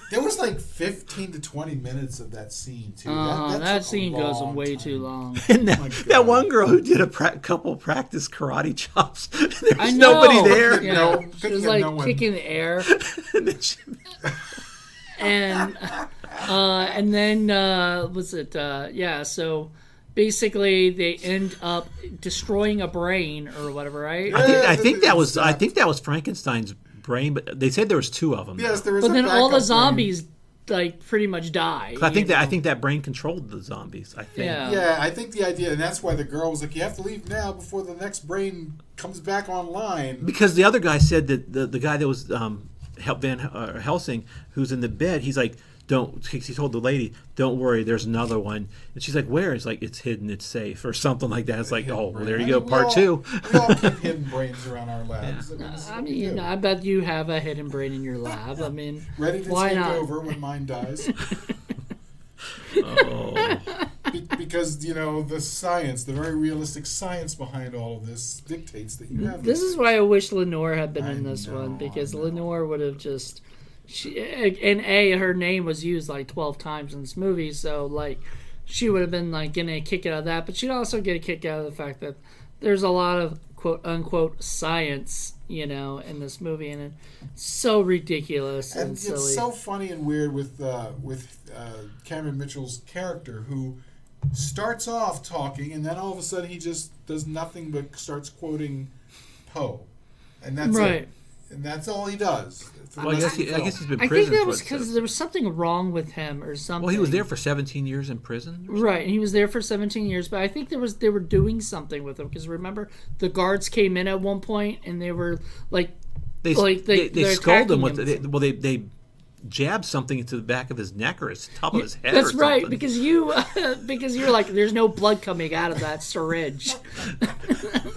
There was like 15 to 20 minutes of that scene too. That took a scene goes on long way time. too long. And my God. that one girl who did a couple practice karate chops, there I was know. nobody there. Yeah. No, She was picking at like no one. kicking the air, And then she- and then was it? So basically, they end up destroying a brain or whatever, right? I think that was Frankenstein's brain, but they said there was two of them. Yes, there was. But a then all the backup zombies like pretty much die. I think you know? I think that brain controlled the zombies. I think. Yeah. Yeah, I think the idea, and that's why the girl was like, "You have to leave now before the next brain comes back online." Because the other guy said that the guy that was Helsing, who's in the bed, he's like, "Don't." He told the lady, "Don't worry, there's another one." And she's like, "Where?" He's like, "It's hidden, it's safe," or something like that. It's like, "Oh, well, there you go, part two." We all keep hidden brains around our labs. I mean, I bet you have a hidden brain in your lab. I mean, ready to why take not? over when mine dies. Oh. Because the science, the very realistic science behind all of this dictates that you have. This is why I wish Lenore had been in this know, one, because I know. Lenore would have just. Her name was used like 12 times in this movie, so like she would have been like getting a kick out of that, but she'd also get a kick out of the fact that there's a lot of quote unquote science, in this movie, and it's so ridiculous and silly. It's so funny and weird with Cameron Mitchell's character, who starts off talking and then all of a sudden he just does nothing but starts quoting Poe, and that's Right. it. And that's all he does. For the Well, I rest guess of the he's film. been I prison. think that for was it, because so- there was something wrong with him or something. Well, he was there for 17 years in prison. Right, he was there for 17 years, but I think they were doing something with him, because remember the guards came in at one point and they were like They they're scold him attacking with. him. jab something into the back of his neck or his top of his head. That's or right, something. because you're like, there's no blood coming out of that syringe.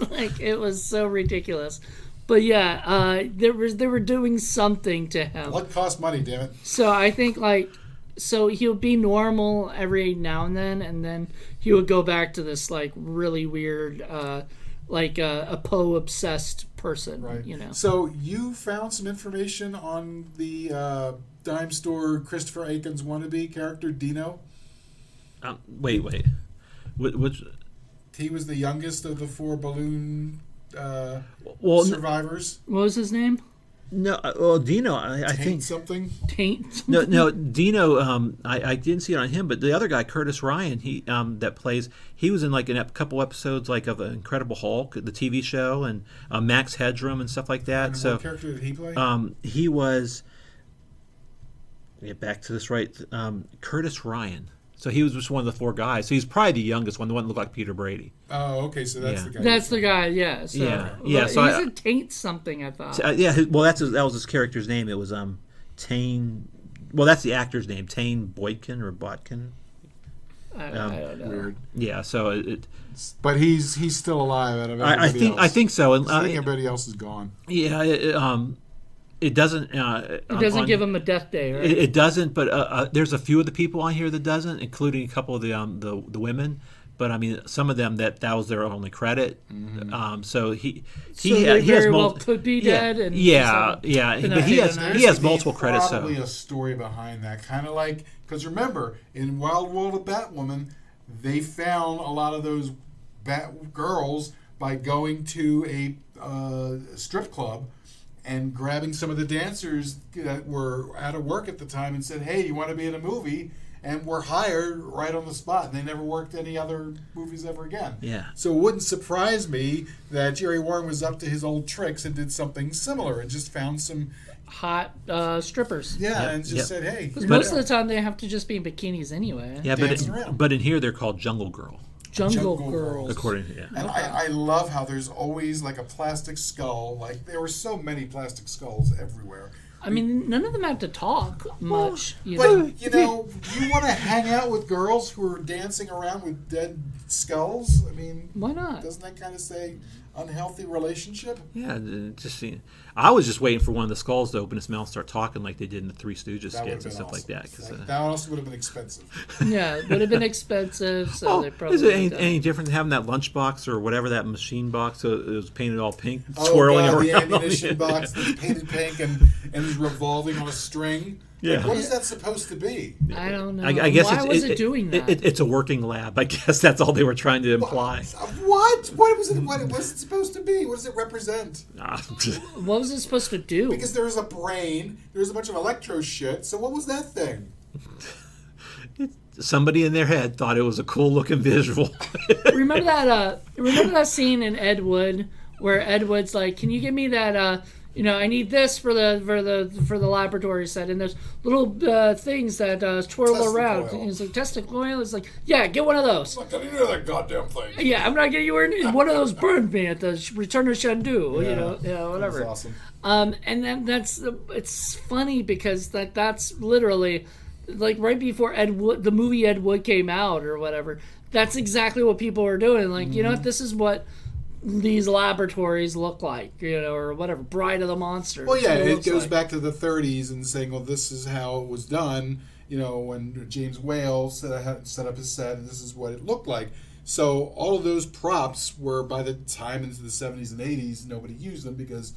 Like, it was so ridiculous. But yeah, they were doing something to him. Blood costs money, damn it. So I think so he'll be normal every now and then he would go back to this like really weird, a Poe obsessed person. Right. You know. So you found some information on the dime store Christopher Aikens wannabe character Dino. Wait. Which? He was the youngest of the 4 balloon survivors. What was his name? No, well, Dino, I think something. Taint. No, Dino. I didn't see it on him, but the other guy, Curtis Ryan, he that plays. He was in like a couple episodes like of Incredible Hulk, the TV show, and Max Headroom and stuff like that. And So, what character did he play? he was. Get back to this right. Curtis Ryan. So he was just one of the 4 guys. So he's probably the youngest one, the one that looked like Peter Brady. Oh, okay. So that's the guy. That's the guy. Yeah. So, Yeah. So he's a Taint something. I thought. Well, that was his character's name. It was Tane. Well, that's the actor's name, Tane Boykin or Botkin. I don't know. Weird. Yeah. So But he's still alive out of everybody else. I think so. And I think everybody else is gone. yeah. It doesn't. It doesn't give him a death day, right? It doesn't. But there's a few of the people on here that doesn't, including a couple of the women. But I mean, some of them that was their only credit. Mm-hmm. So he very has well could be dead. And yeah. But he has multiple credits. Probably a story behind that, kind of like, because remember in Wild World of Batwoman, they found a lot of those Bat girls by going to a strip club and grabbing some of the dancers that were out of work at the time and said, "Hey, you want to be in a movie?" And were hired right on the spot. And they never worked any other movies ever again. Yeah. So it wouldn't surprise me that Jerry Warren was up to his old tricks and did something similar and just found some hot strippers. Yeah, and just said, "Hey." Because most of the time they have to just be in bikinis anyway. Yeah, dancing around. but in here they're called Jungle Girl. Jungle Girls. According to And I love how there's always like a plastic skull. Like there were so many plastic skulls everywhere. I mean, none of them had to talk much. But you know, you want to hang out with girls who are dancing around with dead skulls? I mean, why not? Doesn't that kind of say unhealthy relationship? Yeah, I was just waiting for one of the skulls to open its mouth and start talking like they did in the Three Stooges skits and stuff like that. That also would have been expensive. Yeah, it would have been expensive. So they probably is it any different than having that lunchbox or whatever, that machine box? So it was painted all pink, swirling around. The ammunition box that's painted pink and is revolving on a string. Yeah. Like, what is that supposed to be? I don't know. I guess Why was it doing that? It's a working lab. I guess that's all they were trying to imply. What? What was it? What was it supposed to be? What does it represent? What was it supposed to do? Because there was a brain, there was a bunch of electro shit. So what was that thing? Somebody in their head thought it was a cool looking visual. Remember that scene in Ed Wood where Ed Wood's like, "Can you give me that? I need this for the laboratory set, and there's little things that twirl around." And he's like, "Testicle oil?" It's like, "Yeah, get one of those." I'm not gonna do that goddamn thing. Yeah, I'm not getting you one of those burned me at the Return of Shandu. Whatever. That's awesome. And then it's funny because that's literally like right before the movie Ed Wood came out or whatever. That's exactly what people were doing. Like, you know what? This is what these laboratories look like, or whatever. Bride of the Monster. Well, yeah, it goes back to the 30s and saying, well, this is how it was done, when James Whale set up his set, and this is what it looked like. So all of those props were, by the time into the 70s and 80s, nobody used them because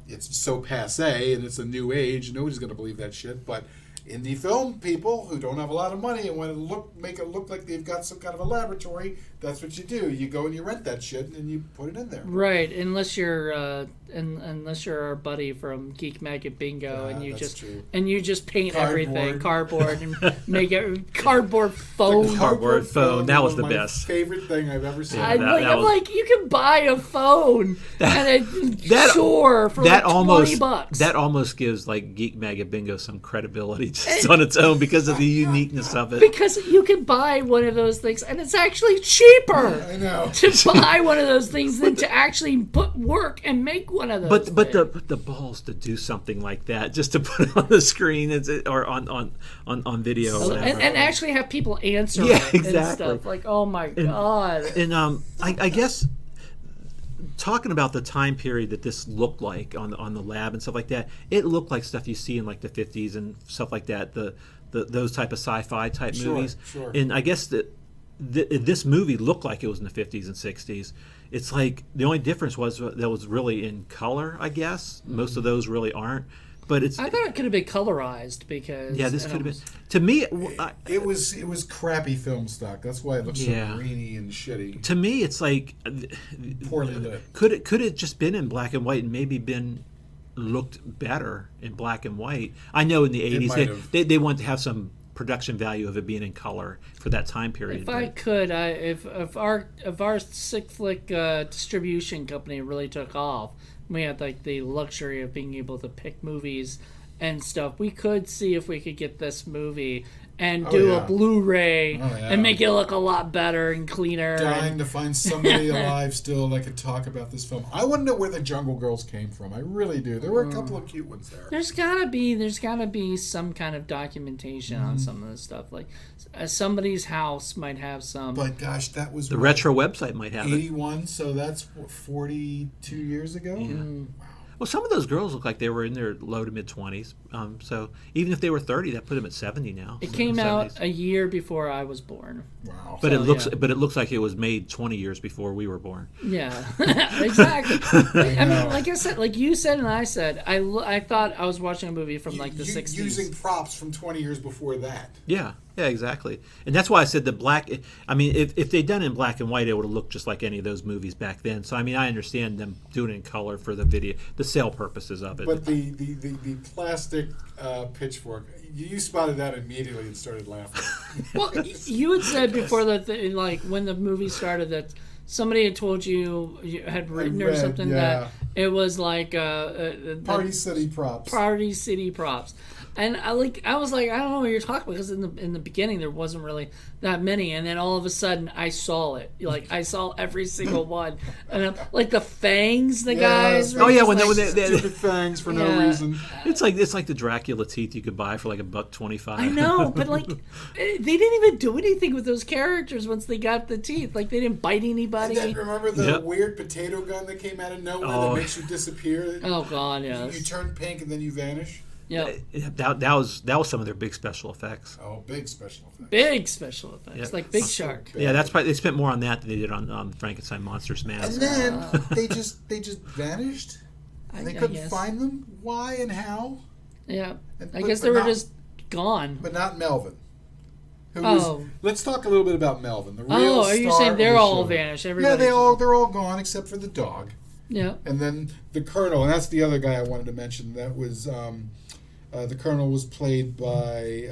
it's so passé and it's a new age. Nobody's going to believe that shit. But indie film people who don't have a lot of money and want to make it look like they've got some kind of a laboratory, that's what you do. You go and you rent that shit and you put it in there. Right, unless you're our buddy from Geek Maggot Bingo and you just paint everything cardboard and make it cardboard phone. Cardboard phone. That was the my best. Favorite thing I've ever seen. I'm like, you can buy a phone for like $20. That almost gives like Geek Maggot Bingo some credibility just on its own because of the uniqueness of it. Because you can buy one of those things, and it's actually cheaper I know. to buy one of those things than to actually put work and make one of those. But the balls to do something like that, just to put it on the screen or on video, or whatever. and actually have people answer Yeah, it and exactly. stuff. Like, oh my god. And I guess talking about the time period that this looked like on the lab and stuff like that, it looked like stuff you see in like the 50s and stuff like that. Those type of sci-fi type movies. Sure. And I guess that this movie looked like it was in the 50s and 60s. It's like the only difference was that it was really in color. I guess most of those really aren't. But I thought it could have been colorized because this could have been. To me, It was crappy film stock. That's why it looks so grainy and shitty. To me, it's like Poorly lit. Could it just been in black and white and maybe been looked better in black and white? I know in the 80s they wanted to have some production value of it being in color for that time period. If I could, if our sick flick distribution company really took off, we had like the luxury of being able to pick movies and stuff, we could see if we could get this movie and do a Blu-ray and make it look a lot better and cleaner. Dying to find somebody alive still that could talk about this film. I want to know where the Jungle Girls came from. I really do. There were a couple of cute ones there. There's gotta be some kind of documentation on some of this stuff. Like somebody's house might have some. But gosh, that was the retro website might have 81. So that's 42 years ago. Yeah. Wow. Well, some of those girls look like they were in their low to mid 20s. So even if they were 30, that put them at 70 now. It came out a year before I was born. Wow. But it looks like it was made 20 years before we were born. Yeah, exactly. I mean, like I said, like you said and I said, I thought I was watching a movie from like the 60s. Using props from 20 years before that. Yeah, exactly. And that's why I said the black. I mean, if they'd done it in black and white, it would have looked just like any of those movies back then. So I mean, I understand them doing it in color for the video, the sale purposes of it. But the plastic pitchfork, you spotted that immediately and started laughing. Well, you had said before that, like when the movie started, that somebody had told you had written or something that it was like Party City props. Party City props. And I was like, I don't know what you're talking about, because in the beginning there wasn't really that many, and then all of a sudden I saw it. Like I saw every single one, and like the fangs, the guys. Oh yeah, when they stupid fangs for no reason. It's like the Dracula teeth you could buy for like $1.25. I know, but like they didn't even do anything with those characters once they got the teeth. Like they didn't bite anybody. And then remember the weird potato gun that came out of nowhere that makes you disappear? Oh god, yes. You turn pink and then you vanish. Yeah, that was some of their big special effects. Oh, big special effects. Big special effects, like Big Shark. Yeah, that's probably, they spent more on that than they did on Frankenstein Monsters Mask. And then they just vanished. And they couldn't find them. Why and how? Yeah, I guess they were just gone. But not Melvin. Let's talk a little bit about Melvin. The real are you saying they're all vanished? Everybody? Yeah, they're all gone except for the dog. Yeah. And then the Colonel, and that's the other guy I wanted to mention. That was the Colonel was played by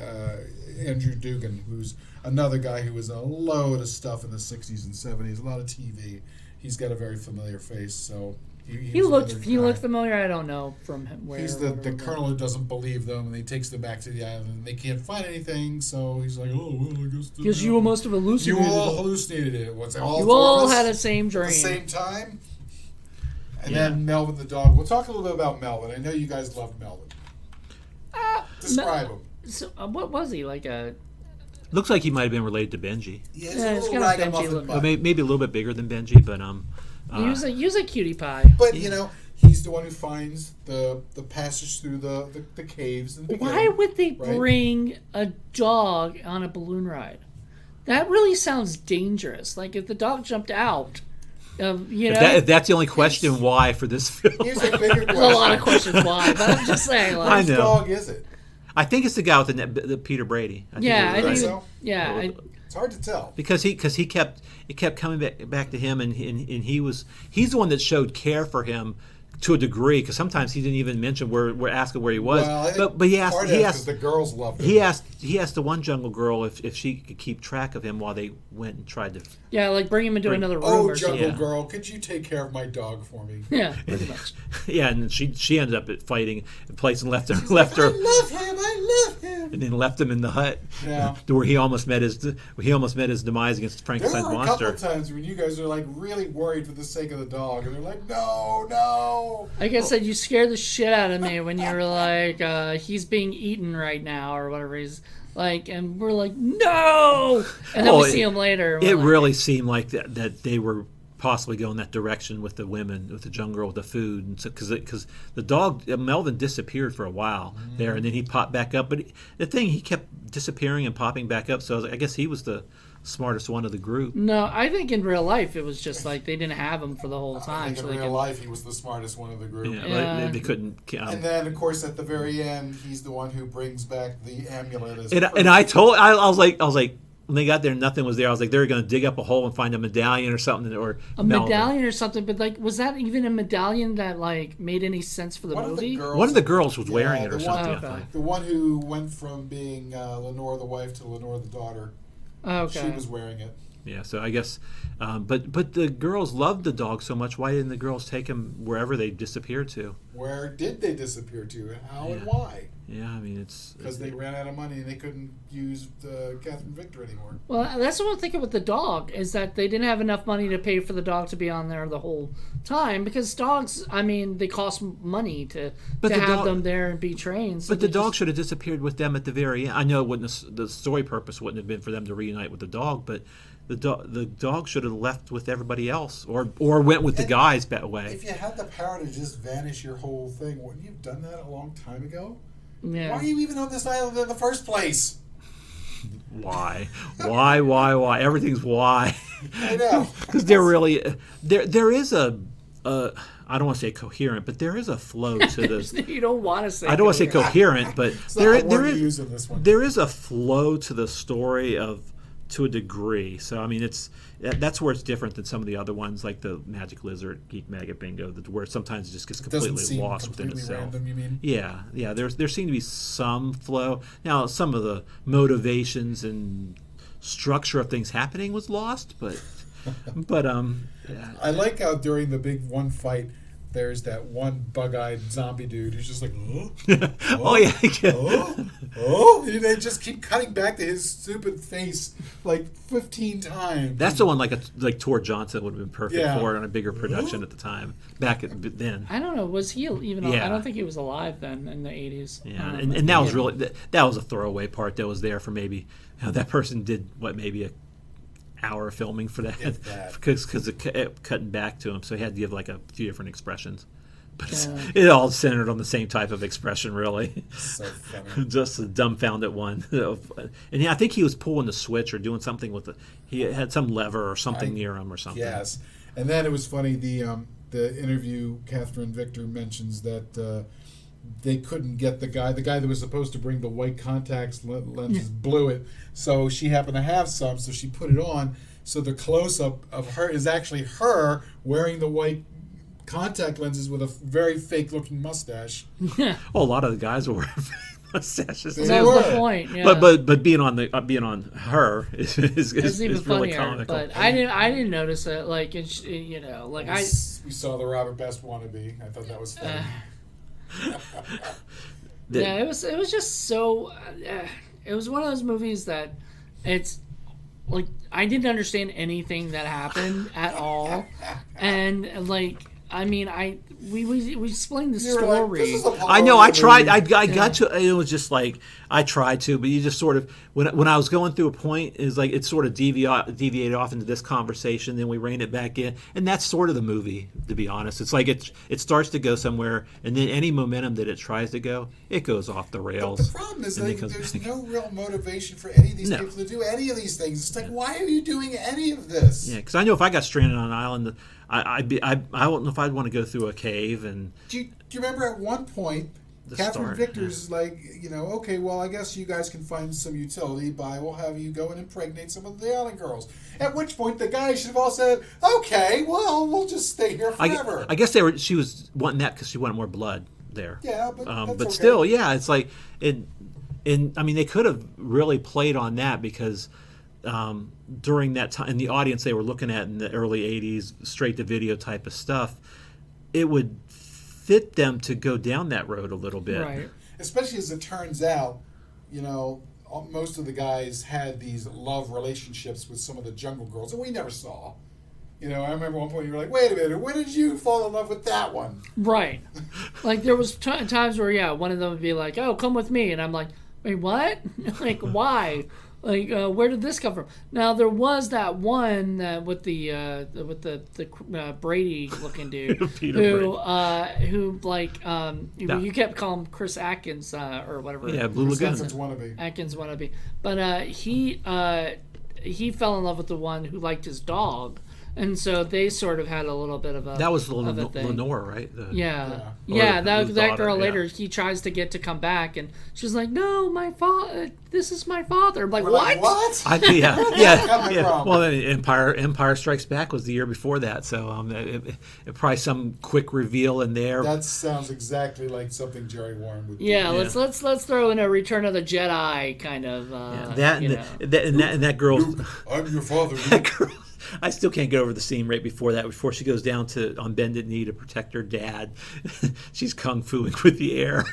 Andrew Dugan, who's another guy who was in a load of stuff in the 60s and 70s, a lot of TV. He's got a very familiar face, so he looked familiar. I don't know from him where. He's the Colonel who doesn't believe them, and he takes them back to the island, and they can't find anything. So he's like, "Oh well, I guess." Because you must have hallucinated. You all hallucinated it. What's all? You all had the same dream at the same time. And then Melvin the dog. We'll talk a little bit about Melvin. I know you guys love Melvin. Describe him. So, what was he like? Looks like he might have been related to Benji. Yeah, it's kind of Benji. Well, maybe a little bit bigger than Benji, but he was a cutie pie. But you know, he's the one who finds the passage through the caves. In the Why would they bring a dog on a balloon ride? That really sounds dangerous. Like if the dog jumped out. If that's the only question why for this film. Here's a bigger question. There's a lot of questions why, but I'm just saying. Like, whose dog is it? I think it's the guy with the Peter Brady. I think so. Yeah, it's hard to tell because he kept coming back to him, and he's the one that showed care for him to a degree, because sometimes he didn't even mention we're asking where he was. Well, but he asked. He asked the girls loved him. He asked the one jungle girl if she could keep track of him while they went and tried to. Yeah, like bring him into another room. Oh, or jungle something. girl, could you take care of my dog for me? Yeah, pretty much. Yeah, and she ended up fighting a place and left her. I love him. And then left him in the hut. Yeah. Where he almost met his demise against the There Frankenstein were a monster. couple times when you guys are like really worried for the sake of the dog, and they're like, no. Like I said, you scared the shit out of me when you were like, he's being eaten right now or whatever. He's like, and we're like, no. And then we see him later. It really seemed like that they were possibly going that direction with the women, with the jungle girl, with the food, and so because the dog Melvin disappeared for a while there, and then he popped back up. But he kept disappearing and popping back up. So I guess he was the smartest one of the group. No, I think in real life it was just like they didn't have him for the whole time. I think in real life he was the smartest one of the group. Yeah. They couldn't. And then, of course, at the very end, he's the one who brings back the amulet. And I was like. When they got there, nothing was there. I was like, they're going to dig up a hole and find a medallion or something, or a medallion or something. But like, was that even a medallion that like made any sense for the movie? One of the girls was wearing it or something. Okay. The one who went from being Lenore the wife to Lenore the daughter. Okay. She was wearing it. Yeah, so I guess, but the girls loved the dog so much. Why didn't the girls take him wherever they disappeared to? Where did they disappear to, and how and why? Yeah, I mean it's because they ran out of money and they couldn't use Catherine Victor anymore. Well, that's what I'm thinking with the dog is that they didn't have enough money to pay for the dog to be on there the whole time because dogs, I mean, they cost money to have them there and be trained. So but the dog should have disappeared with them at the very end. I know it wouldn't. The story purpose wouldn't have been for them to reunite with the dog, but the dog should have left with everybody else, or went with the guys that way. If you had the power to just vanish your whole thing, wouldn't you have done that a long time ago? Yeah. Why are you even on this island in the first place? Why? Everything's why. I know. Because there really there is a I don't want to say coherent, but there is a flow to this. You don't want to say. I don't want to say coherent, but there is a flow to the story to a degree. So I mean, that's where it's different than some of the other ones, like the Magic Lizard, Geek Maggot Bingo, where sometimes it just gets completely lost within itself. Random, you mean? Yeah. There seemed to be some flow. Now, some of the motivations and structure of things happening was lost, but yeah. I like how during the big one fight, there's that one bug-eyed zombie dude who's just like, and they just keep cutting back to his stupid face like 15 times. That's the one like Tor Johnson would have been perfect for on a bigger production at the time. Then. I don't know. Was he even? Yeah. I don't think he was alive then in the 80s. Yeah, and that was really that was a throwaway part that was there for maybe that person did maybe a hour of filming for that because it kept cutting back to him, so he had to give like a few different expressions, but it all centered on the same type of expression, really. So funny. Just a dumbfounded one. And I think he was pulling the switch or doing something with he had some lever or something near him or something. Yes, and then it was funny the interview. Catherine Victor mentions that they couldn't get the guy that was supposed to bring the white contacts lenses blew it, so she happened to have some, so she put it on, so the close-up of her is actually her wearing the white contact lenses with a very fake-looking mustache. Well, a lot of the guys were wearing mustaches. That was the point. Yeah. But being on her is even really funnier. comical. But I didn't notice it. Like we saw the Robert Best wannabe. I thought that was funny. Yeah, it was just so. It was one of those movies that it's like I didn't understand anything that happened at all, and like I mean we explained the story. I know. I tried. I got to. It was just like I tried to, but you just sort of when I was going through a point, is like it sort of deviated off into this conversation. Then we reined it back in, and that's sort of the movie. To be honest, it's like it starts to go somewhere, and then any momentum that it tries to go, it goes off the rails. But the problem is that there's no real motivation for any of these people to do any of these things. It's like, why are you doing any of this? Yeah, because I know if I got stranded on an island, I don't know if I'd want to go through a cave and. Do you remember at one point the Catherine start. Victor's like, okay, well, I guess you guys can find some utility by we'll have you go and impregnate some of the island girls. At which point the guy should have all said, okay, well, we'll just stay here forever. I guess she was wanting that because she wanted more blood there. Yeah, but that's okay. Still, yeah, it's like I mean, they could have really played on that because during that time, in the audience they were looking at in the early 80s, straight to video type of stuff, it would fit them to go down that road a little bit. Right. Especially as it turns out, most of the guys had these love relationships with some of the jungle girls that we never saw. I remember one point you were like, wait a minute, when did you fall in love with that one? Right. Like there was times where, one of them would be like, oh, come with me. And I'm like, wait, what? Like, why? Like, where did this come from? Now there was that one with the Brady looking dude who you kept calling him Chris Atkins or whatever. Yeah, Blue Lagoon. Atkins wannabe. But he fell in love with the one who liked his dog. And so they sort of had a little bit of a... That was Lenore, right? That girl later, he tries to get to come back, and she's like, no, my father, this is my father. I'm like, what? Like, what? Well, Empire Strikes Back was the year before that, so it probably some quick reveal in there. That sounds exactly like something Jerry Warren would do. Yeah, let's throw in a Return of the Jedi kind of... that girl... Luke, I'm your father. That girl... I still can't get over the scene right before she goes down on bended knee to protect her dad. She's kung fuing with the air.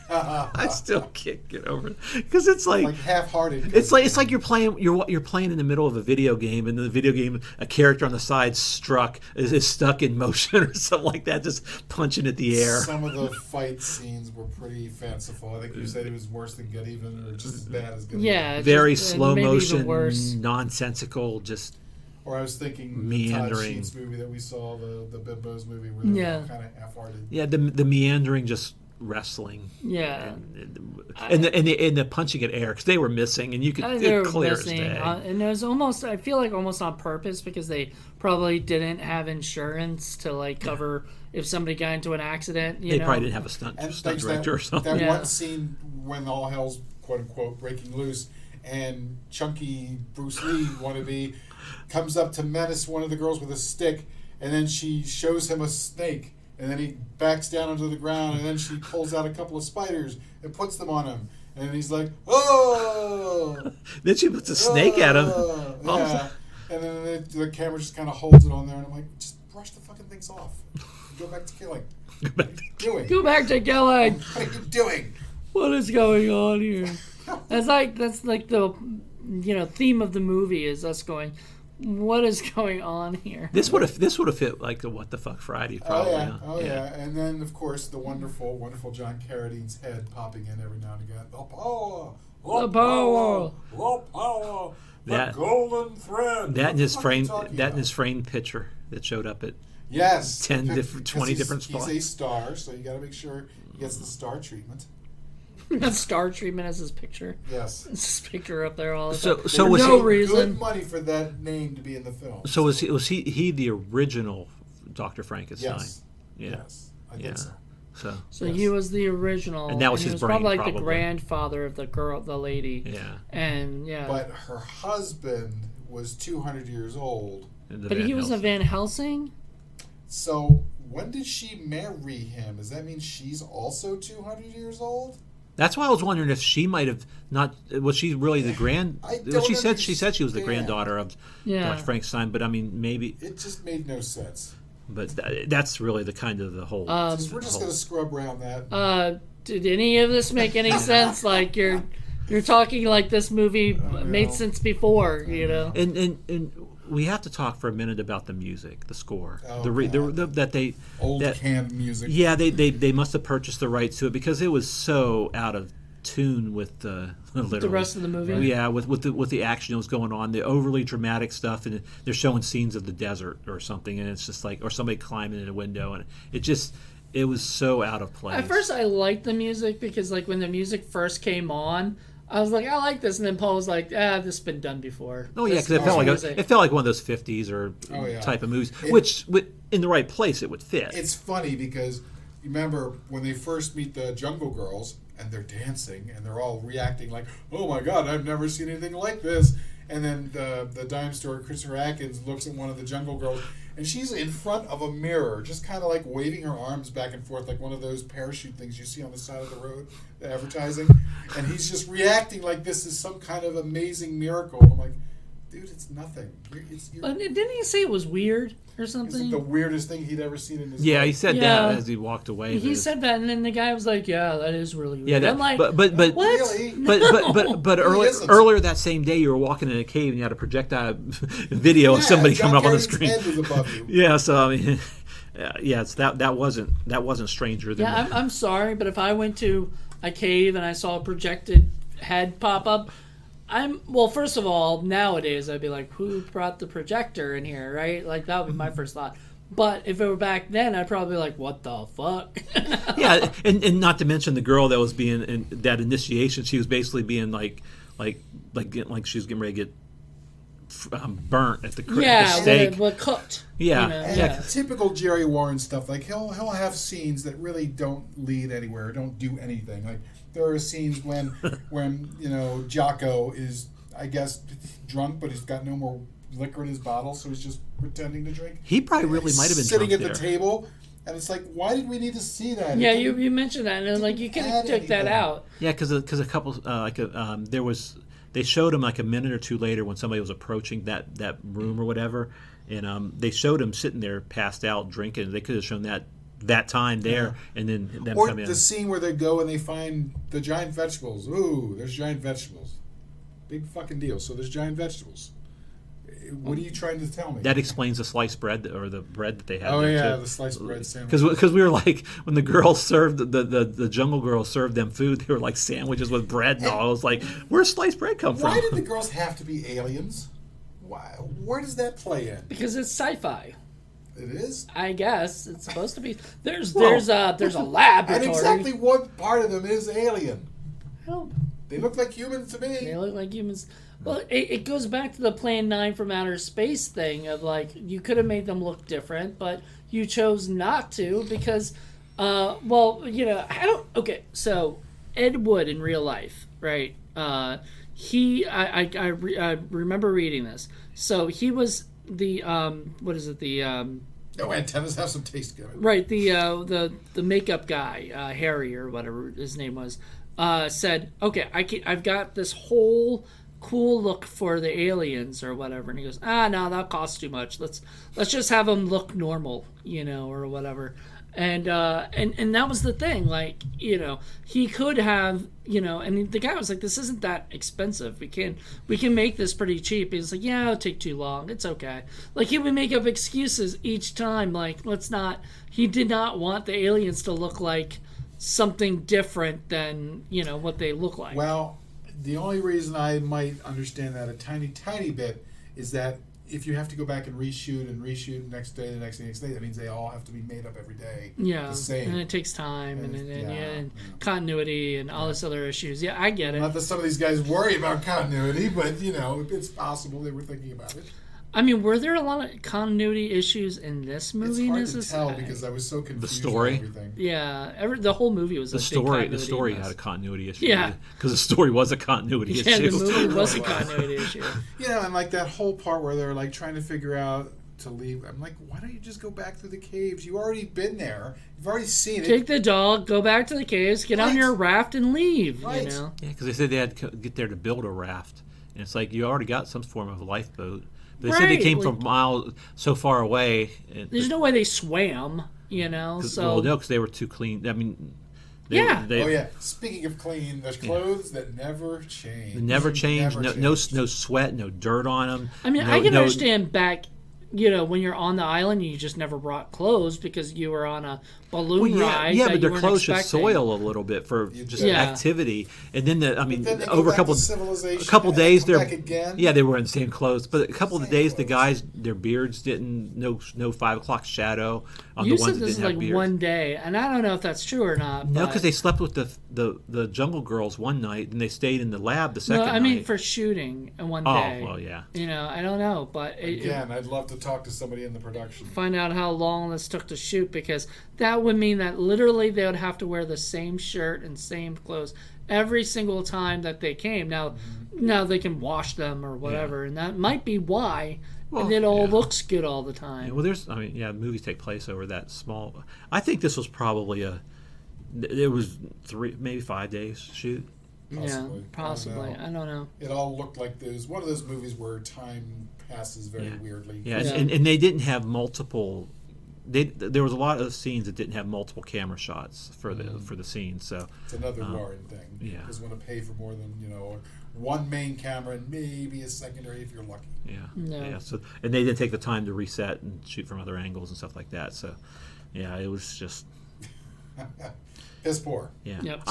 I still can't get over it because it's like half-hearted. It's like you're playing in the middle of a video game, and in the video game a character on the side is stuck in motion or something like that, just punching at the air. Some of the fight scenes were pretty fanciful. I think you said it was worse than Get Even, or just as bad as Get Even. Yeah, very slow motion, nonsensical, just. Or I was thinking meandering. The Todd Sheets movie that we saw, the Bimbos movie, where they were kind of half-hearted. Yeah, the meandering, just wrestling. Yeah, and the punching at air because they were missing, and you could clear as day. And it was almost, I feel like almost on purpose because they probably didn't have insurance to cover if somebody got into an accident. They probably didn't have a stunt director or something. That one scene when all hell's quote unquote breaking loose, and chunky Bruce Lee wannabe comes up to menace one of the girls with a stick, and then she shows him a snake, and then he backs down onto the ground, and then she pulls out a couple of spiders and puts them on him, and he's like, oh! Then she puts a snake at him. Yeah. And then the camera just kind of holds it on there, and I'm like, just brush the fucking things off. Go back to killing. What are you doing? Go back to killing. What are you doing? What is going on here? That's like the theme of the movie is us going, what is going on here? This would have fit like a What the Fuck Friday probably. Oh yeah. And then of course the wonderful John Carradine's head popping in every now and again. The power, the golden thread. That in his framed picture that showed up at 20 different spots. He's a star, so you got to make sure he gets the star treatment. Star treatment as his picture. Yes, it's his picture up there all the time. So was no he reason. Good money for that name to be in the film. So was he the original Dr. Frankenstein? Yes. Yeah. Yes, I think so. So he was the original, and that was his brain, probably like the grandfather of the lady. Yeah. And But her husband was 200 years old. But he was a Van Helsing. So when did she marry him? Does that mean she's also 200 years old? That's why I was wondering if she might have not. Was she really the grand? She said she was the granddaughter of Dr. Frankenstein, but I mean maybe it just made no sense. But that's really the kind of the whole. We're just going to scrub around that. Did any of this make any sense? Like you're talking like this movie made sense before, And we have to talk for a minute about the music, the score, canned music. Yeah, they must have purchased the rights to it because it was so out of tune with the rest of the movie. Yeah, with the action that was going on, the overly dramatic stuff, and they're showing scenes of the desert or something, and it's just like, or somebody climbing in a window, and it was so out of place. At first, I liked the music because like when the music first came on, I was like, I like this, and then Paul was like, this has been done before. Oh yeah, because it felt like one of those 50s or type of movies, which in the right place it would fit. It's funny because remember when they first meet the Jungle Girls and they're dancing and they're all reacting like, "Oh my God, I've never seen anything like this." And then the dime store, Christopher Atkins, looks at one of the Jungle Girls, and she's in front of a mirror, just kind of like waving her arms back and forth, like one of those parachute things you see on the side of the road, the advertising. And he's just reacting like this is some kind of amazing miracle. I'm like, dude, it's nothing. But didn't he say it was weird or It's something? the weirdest thing he'd ever seen in his Yeah, life. he said Yeah. that as he walked away. He said that, and then the guy was like, "Yeah, that is really weird." Yeah, that, I'm like, but what? Really? but Really isn't. earlier that same day you were walking in a cave and you had a projectile video of somebody John coming up on the Carraday's screen. head was above you. Yeah, so I mean, yeah, it's that wasn't stranger than Yeah, I'm sorry, but if I went to a cave and I saw a projected head pop up, well, first of all, nowadays I'd be like, who brought the projector in here, right? Like, that would be my first thought. But if it were back then, I'd probably be like, what the fuck? Yeah, and not to mention the girl that was being in that initiation, she was basically being like she was getting ready to get burnt at the stake. But cooked. Yeah, you know, And yeah. typical Jerry Warren stuff. Like he'll have scenes that really don't lead anywhere, don't do anything. Like there are scenes when Jocko is, I guess, drunk, but he's got no more liquor in his bottle, so he's just pretending to drink. He probably really might have been sitting drunk at the there. table, and it's like, why did we need to see that? Yeah, you mentioned that, and like you could have took that out. Yeah, because a couple there was they showed him like a minute or two later when somebody was approaching that room or whatever, and they showed him sitting there passed out drinking. They could have shown that time there, and then them Or come in. the scene where they go and they find the giant vegetables. Ooh, there's giant vegetables. Big fucking deal. So there's giant vegetables. What are you trying to tell me? That explains the sliced bread or the bread that they had. Oh there yeah, too. the sliced bread sandwich. Because we were like when the girls served the Jungle Girls served them food, they were like sandwiches with bread and all. I was like, where's sliced bread come from? Why did the girls have to be aliens? Why? Where does that play in? Because it's sci-fi. It is. I guess it's supposed to be. There's a laboratory. And exactly what part of them is alien? I don't They look like humans to me. They look like humans. Well, it goes back to the Plan 9 from Outer Space thing of like, you could have made them look different, but you chose not to because, I don't, okay, so Ed Wood in real life, right? I remember reading this. So he was the, No, antennas have some taste to it. right, the makeup guy, Harry or whatever his name was, said, okay, I've got this whole cool look for the aliens or whatever, and he goes, no, that costs too much. Let's just have them look normal, or whatever. And that was the thing, like, he could have, and the guy was like, this isn't that expensive. We can make this pretty cheap. He's like, yeah, it'll take too long. It's okay. Like, he would make up excuses each time, like, he did not want the aliens to look like something different than, what they look like. Well, the only reason I might understand that a tiny, tiny bit is that if you have to go back and reshoot the next day, that means they all have to be made up every day. Yeah, the same. and it takes time and Yeah. continuity and all this other issues. Yeah, I get it. Not that some of these guys worry about continuity, but it's possible they were thinking about it. I mean, were there a lot of continuity issues in this movie? It's hard to tell because I was so confused. The story? with everything. Yeah, the whole movie was The story had a continuity issue. Yeah. Because the story was a continuity issue. Yeah, the movie was a continuity issue. And like that whole part where they're like trying to figure out to leave. I'm like, why don't you just go back through the caves? You've already been there. You've already seen it. Take the dog, go back to the caves, get on your raft, and leave. Right. Yeah, because they said they had to get there to build a raft. And it's like, you already got some form of lifeboat. But they said they came from miles so far away. There's no way they swam, so... because they were too clean. I mean... Speaking of clean, there's clothes that never change. Never change. No sweat, no dirt on them. I mean, I can understand back, when you're on the island, you just never brought clothes because you were on a balloon ride. Yeah, that but their you clothes should expecting. soil a little bit for just activity. And then, over a couple days, back again. Yeah, they were in the same clothes. But a couple of days, the guys, their beards didn't, no 5 o'clock shadow on You the ones said that this didn't is have like beards. one day, and I don't know if that's true or not. No, because they slept with the Jungle Girls one night, and they stayed in the lab the second night. I mean for shooting in one day. Oh, well, yeah. I don't know, but Again, I'd love to to talk to somebody in the production. Find out how long this took to shoot, because that would mean that literally they would have to wear the same shirt and same clothes every single time that they came. Now they can wash them or whatever, and that might be why it all looks good all the time. Yeah, well, movies take place over that small. I think this was probably it was 3, maybe 5 days shoot. Possibly. I don't know. It all looked like there's one of those movies where time passes very weirdly. Yeah, and they didn't have multiple. There was a lot of scenes that didn't have multiple camera shots for the scenes. So it's another Warren thing. Yeah, because want to pay for more than one main camera and maybe a secondary if you're lucky. Yeah. So and they didn't take the time to reset and shoot from other angles and stuff like that. So yeah, it was just piss poor. Yeah. Yep.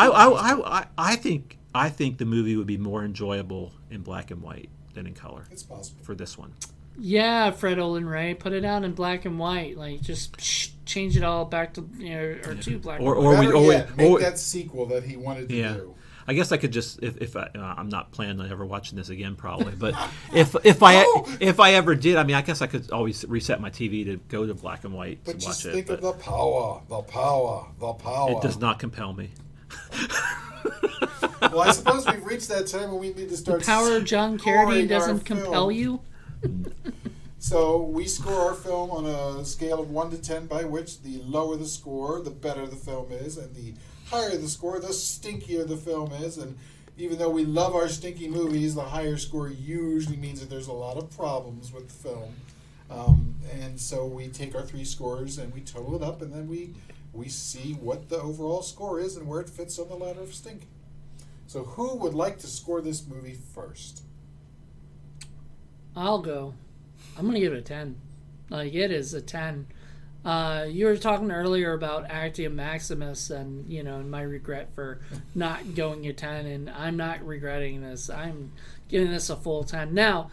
I think the movie would be more enjoyable in black and white than in color. It's possible for this one. Yeah, Fred Olin Ray, put it out in black and white. Like, just change it all back to or to black and white. Make that sequel that he wanted to do. I guess I could just if I'm not planning on ever watching this again probably, but if I ever did, I mean, I guess I could always reset my TV to go to black and white to watch it. But just think of the power. It does not compel me. Well, I suppose we've reached that time when we need to start. The power of John Carradine doesn't compel you. So we score our film on a scale of 1 to 10, by which the lower the score, the better the film is, and the higher the score, the stinkier the film is. And even though we love our stinky movies, the higher score usually means that there's a lot of problems with the film. And so we take our 3 scores and we total it up, and then we see what the overall score is and where it fits on the ladder of stink. So who would like to score this movie first? I'll go. I'm going to give it a 10. Like, it is a 10. You were talking earlier about Actium Maximus and, and my regret for not going a 10, and I'm not regretting this. I'm giving this a full 10. Now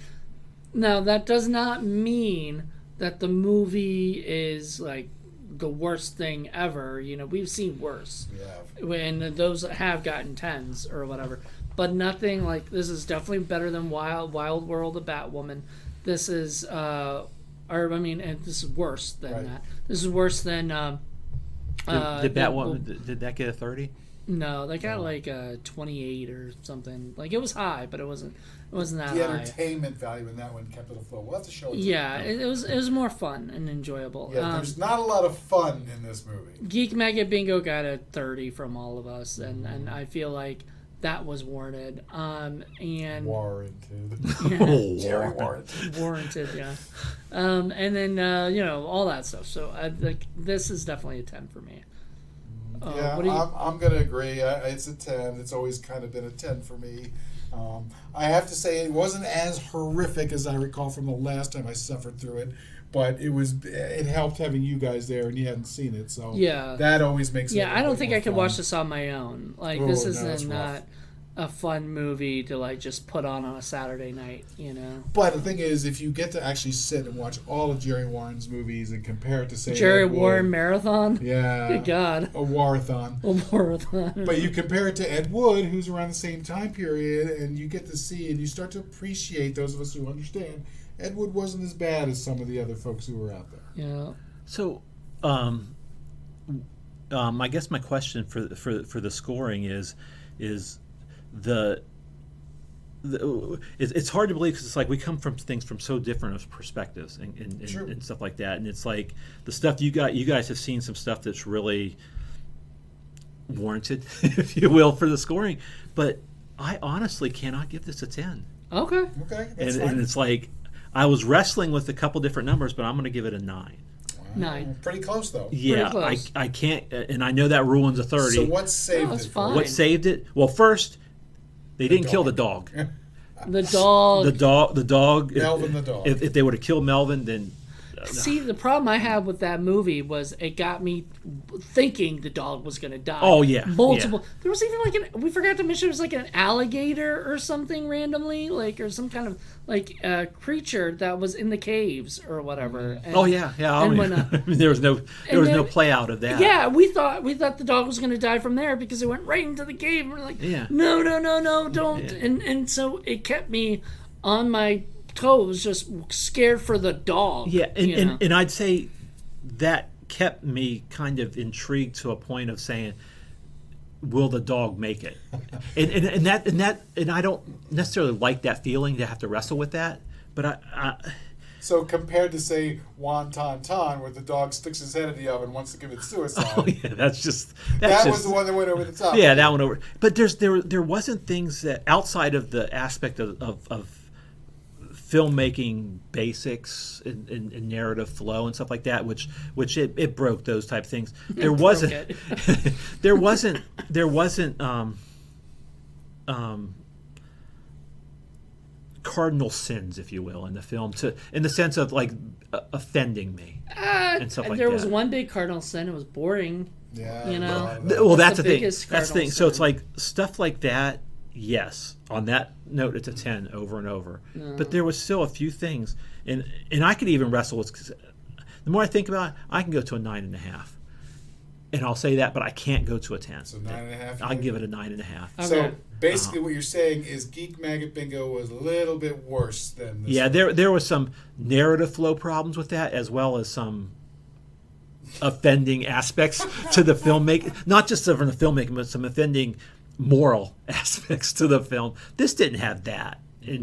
that does not mean that the movie is, like, the worst thing ever. We've seen worse. Yeah. When those have gotten 10s or whatever. But nothing like this is definitely better than Wild World of Batwoman. This is, and this is worse than that. This is worse than. Did Batwoman? Did that get a 30? No, they got like a 28 or something. Like, it was high, but it wasn't that high. The entertainment value in that one kept it afloat. We'll have to show it. Yeah, it was more fun and enjoyable. Yeah, there's not a lot of fun in this movie. Geek Maggot Bingo got a 30 from all of us, and I feel like that was warranted. And warranted. Yeah. Jerry warranted. Warranted, yeah. And then all that stuff. So this is definitely a 10 for me. I'm going to agree. It's a 10. It's always kind of been a 10 for me. I have to say it wasn't as horrific as I recall from the last time I suffered through it, but it helped having you guys there and you hadn't seen it, so that always makes it. Yeah, I don't think I could watch this on my own. Like, this isn't not a fun movie to like just put on a Saturday night, But the thing is, if you get to actually sit and watch all of Jerry Warren's movies and compare it to, say, Jerry Warren Marathon, good God, a Warathon. But you compare it to Ed Wood, who's around the same time period, and you get to see and you start to appreciate, those of us who understand, Ed Wood wasn't as bad as some of the other folks who were out there. Yeah. So, I guess my question for the scoring is it's hard to believe because it's like we come from things from so different of perspectives and stuff like that, and it's like the stuff you guys have seen some stuff that's really warranted, if you will, for the scoring, but I honestly cannot give this a 10. Okay, and it's like I was wrestling with a couple different numbers, but I'm going to give it a 9. Wow. 9. Pretty close, though. Yeah, close. I can't, and I know that ruins a 30. So what saved it? Fine. What saved it? Well, first, they didn't kill the dog. The dog. Melvin the dog. If they would have killed Melvin, then... See, the problem I had with that movie was it got me thinking the dog was going to die. Oh, yeah. Multiple. Yeah. There was even we forgot to mention, there was like an alligator or something randomly, or some kind of creature that was in the caves or whatever. And, there was no play out of that. Yeah, we thought the dog was going to die from there because it went right into the cave. And we're like, no, don't. Yeah. And so it kept me on my toe was just scared for the dog. Yeah, you know? and I'd say that kept me kind of intrigued to a point of saying, will the dog make it? and I don't necessarily like that feeling to have to wrestle with that, but I So compared to, say, Wonton Ton, where the dog sticks his head in the oven and wants to commit suicide. oh yeah, that's just That was the one that went over the top. Yeah, that went over. But there wasn't things that outside of the aspect of filmmaking basics and narrative flow and stuff like that, which it broke those type of things. There wasn't there wasn't cardinal sins, if you will, in the film, in the sense of like offending me and stuff like that. There was one big cardinal sin. It was boring. Yeah. You know? Well, that's the thing. biggest That's the cardinal thing. So it's sin. like stuff like that. Yes, on that note, it's a 10 over and over. But there was still a few things, and I could even wrestle with. The more I think about it, I can go to a 9.5, and I'll say that, but I can't go to a 10. So 9.5. I'll give it a 9.5. Okay. So basically, what you're saying is Geek Maggot Bingo was a little bit worse than this. Yeah, there was some narrative flow problems with that, as well as some offending aspects to the filmmaking. Not just from the filmmaking, but some offending moral aspects to the film. This didn't have that.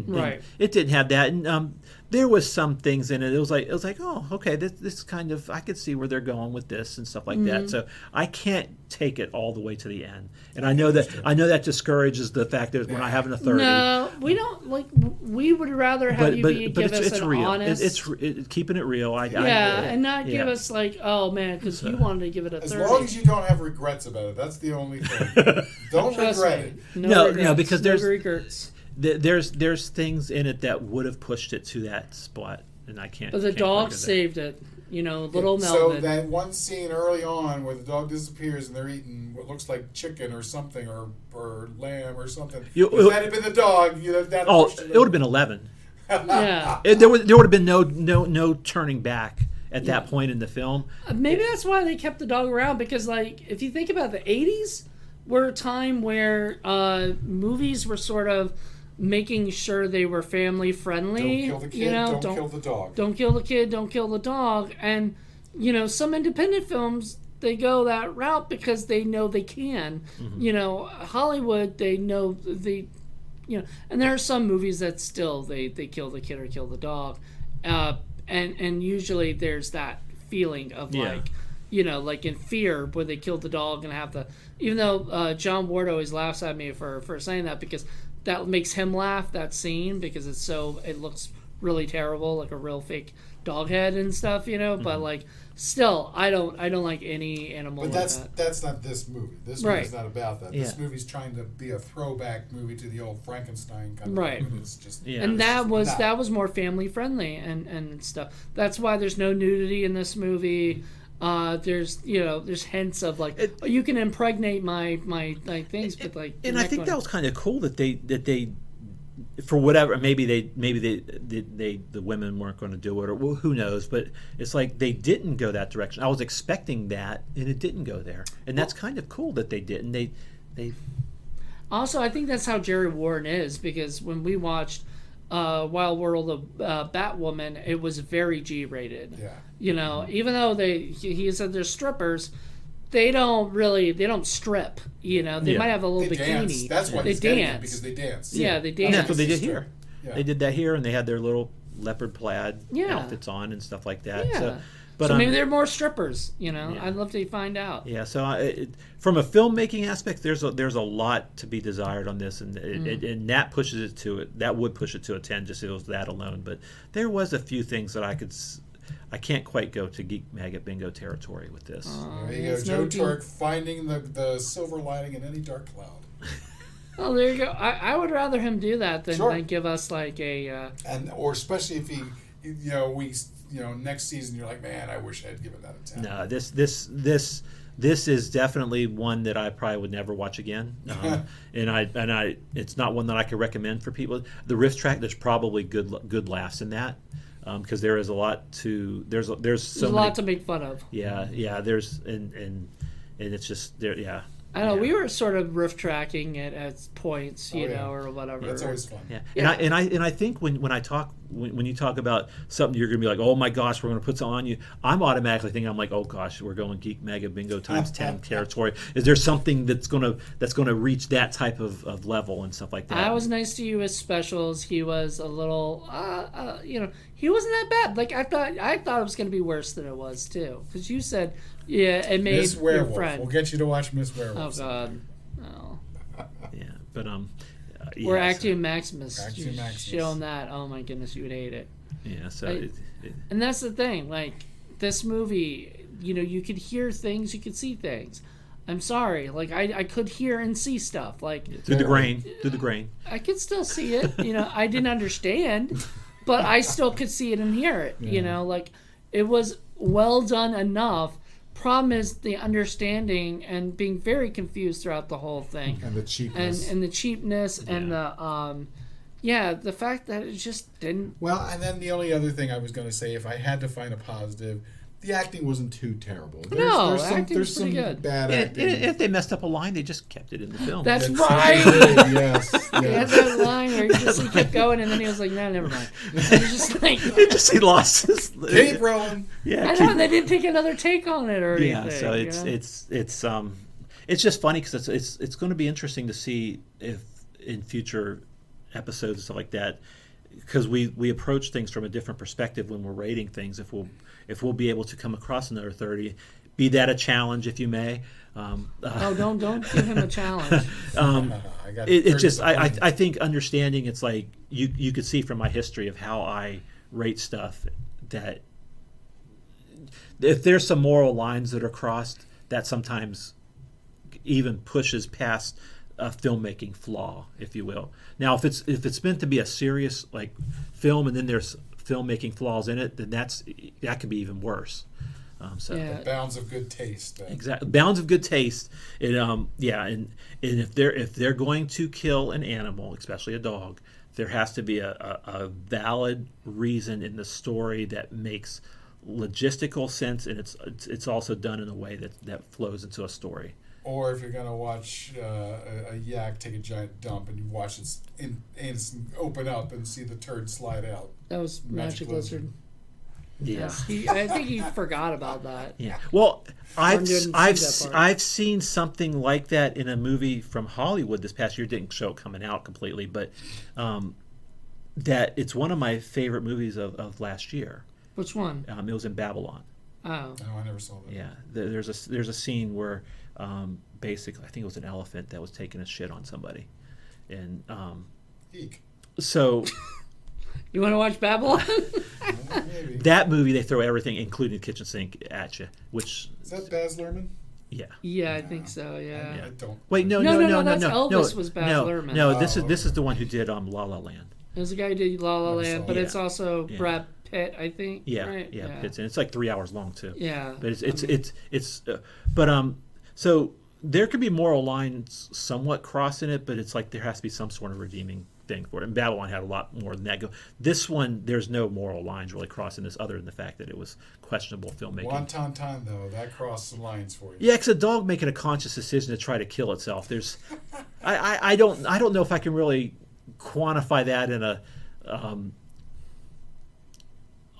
Right. It didn't have that, and there was some things in it. It was like, oh, okay, this kind of, I could see where they're going with this and stuff like that. So I can't take it all the way to the end, and I know that discourages the fact that we're not having a 30. No, we don't like. We would rather have give us it's an real. honest. It's keeping it real. And not give us like, oh man, because you wanted to give it a 30. As long as you don't have regrets about it, that's the only thing. Don't Trust regret me. it. No, regrets. because No there's- regrets. There's things in it that would have pushed it to that spot, and I can't. But the can't dog agree with that. saved it. You know, little So Melvin. that one scene early on where the dog disappears and they're eating what looks like chicken or something or lamb or something. If that had been the dog, that. Oh, it would have been 11. Yeah. There would have been no turning back at that point in the film. Maybe that's why they kept the dog around, because like if you think about the 80s were a time where movies were sort of making sure they were family friendly. Don't kill the kid, don't kill the dog. Don't kill the kid, don't kill the dog. And some independent films, they go that route because they know they can. Hollywood, they know and there are some movies that still they kill the kid or kill the dog. And usually there's that feeling of like in Fear, where they killed the dog and have even though John Ward always laughs at me for saying that, because that makes him laugh, that scene, because it looks really terrible, like a real fake dog head and stuff, but like still I don't like any animal. But like that's not this movie. This Right. movie's not about that. Yeah. This movie's trying to be a throwback movie to the old Frankenstein kind of Right. movie. It's just And that was more family friendly and stuff. That's why there's no nudity in this movie. There's hints of like you can impregnate my things, but like. And I think that was kind of cool that they for whatever, maybe the women weren't going to do it, or well, who knows, but it's like they didn't go that direction. I was expecting that, and it didn't go there, and that's kind of cool that they didn't. They Also, I think that's how Jerry Warren is, because when we watched Wild World of Batwoman, it was very G-rated. Yeah. Even though he said they're strippers, they don't strip. They might have a little They bikini. dance. That's what they he's getting at, dance because they dance. Yeah, they and dance. that's what they did here. Yeah. They did that here, and they had their little leopard plaid Yeah. outfits on and stuff like that. Yeah. So, So maybe they're more strippers. I'd love to find out. Yeah, so from a filmmaking aspect, there's a lot to be desired on this, and and that pushes it to it. That would push it to a 10, just if it was that alone. But there was a few things that I can't quite go to Geek Maggot Bingo territory with this. There you go, Joe Turek finding the silver lining in any dark cloud. Oh, there you go. I would rather him do that than, Sure. than give us like a. Or especially if he, next season you're like, man, I wish I had given that a 10. No, this is definitely one that I probably would never watch again, and I it's not one that I could recommend for people. The riff track, there's probably good laughs in that, because there is a lot to there's so There's a many, lot to make fun of. yeah there's and it's just there I know we were sort of riff tracking it at points, or whatever. That's always fun. Yeah, and I think when I talk when you talk about something you're going to be like, oh my gosh, we're going to put something on you, I'm automatically thinking, I'm like, oh gosh, we're going Geek Mega Bingo times 10 territory. Is there something that's going to reach that type of level and stuff like that? I was nice to you with specials. He was a little, he wasn't that bad. Like I thought it was going to be worse than it was too. Because you said, yeah, it made Miss your Werewolf. friend. We'll get you to watch Miss Werewolf. Oh God, no. Yeah, but Or Actium Maximus. Actium Maximus. Show him that. Oh my goodness, you would hate it. yeah. So And that's the thing. Like this movie, you could hear things, you could see things. I'm sorry. Like I could hear and see stuff. Like through the grain. I could still see it. I didn't understand, but I still could see it and hear it. Yeah. Like it was well done enough. Problem is the understanding and being very confused throughout the whole thing, And the cheapness. and the cheapness and the fact that it just didn't. Well, and then the only other thing I was going to say, if I had to find a positive, the acting wasn't too terrible. Acting was pretty good. Bad acting. If they messed up a line, they just kept it in the film. That's It's right. Yes. He had that line where he kept going, and then he was like, "No, never mind." He was just like, he lost his. Keep rolling. Yeah, I know they didn't take another take on it or anything. Yeah, so it's just funny because it's going to be interesting to see if in future episodes and stuff like that, because we approach things from a different perspective when we're rating things. If we'll be able to come across another 30, be that a challenge, if you may. Don't give him a challenge. I think understanding it's like you could see from my history of how I rate stuff that if there's some moral lines that are crossed, that sometimes even pushes past a filmmaking flaw, if you will. Now, if it's meant to be a serious like film and then there's filmmaking flaws in it, then that could be even worse. The bounds of good taste. Then. Exactly, bounds of good taste. And if they're going to kill an animal, especially a dog, there has to be a valid reason in the story that makes logistical sense, and it's also done in a way that flows into a story. Or if you're gonna watch a yak take a giant dump and you watch its anus open up and see the turd slide out. That was Magic Lizard. Yeah, I think he forgot about that. Yeah. Well, I've that part. seen something like that in a movie from Hollywood this past year. Didn't show it coming out completely, but that it's one of my favorite movies of last year. Which one? It was in Babylon. Oh, I never saw that. Yeah, there's a scene where basically I think it was an elephant that was taking a shit on somebody, and Eek. so you want to watch Babylon? Maybe. that movie they throw everything, including the kitchen sink, at you. Which Is that Baz Luhrmann? yeah. Yeah, I think so. Yeah. I don't. Wait, no. That's Elvis was Baz Luhrmann. No, Oh, this is the one who did La La Land. There's a guy who did La La Never Land, saw but it. it's also Yeah. Brad Pitt, I think. Yeah, right? yeah. It's like 3 hours long too. Yeah. But so there could be moral lines somewhat crossed in it, but it's like there has to be some sort of redeeming thing for it. And Babylon had a lot more than that. This one, there's no moral lines really crossing this, other than the fact that it was questionable filmmaking. Wonton though, that crossed some lines for you. Yeah, because a dog making a conscious decision to try to kill itself. There's, I don't know if I can really quantify that in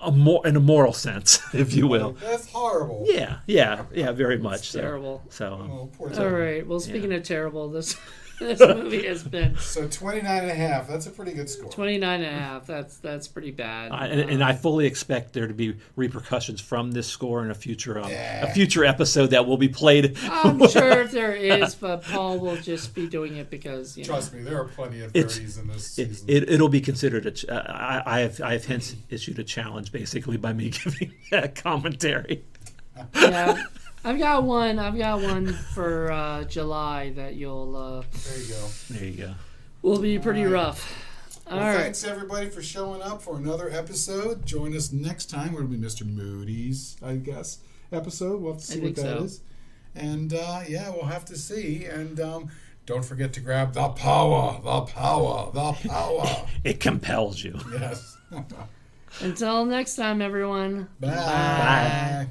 in a moral sense, if you will. That's horrible. Yeah, very much. Terrible. So Oh, poor All dog. right. Well, speaking of terrible, this movie has been So 29.5. That's a pretty good score. 29.5. That's pretty bad. and I fully expect there to be repercussions from this score in a future Yeah. episode that will be played. I'm sure if there is, but Paul will just be doing it because Trust me, there are plenty of It's- 30s in this season. It'll be considered I have hence issued a challenge basically by me giving that commentary. Yeah, I've got one for July that you'll There you go. There you go. will be pretty All right. rough. All Well, right. thanks everybody for showing up for another episode. Join us next time. It'll be Mr. Moody's, I guess, episode. We'll have to see what think that so. is. And we'll have to see. And don't forget to grab the power. It compels you. Yes. Until next time, everyone. Bye.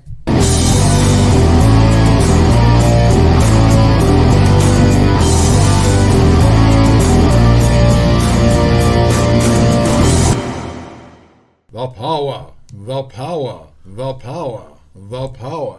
the power, the power, the power.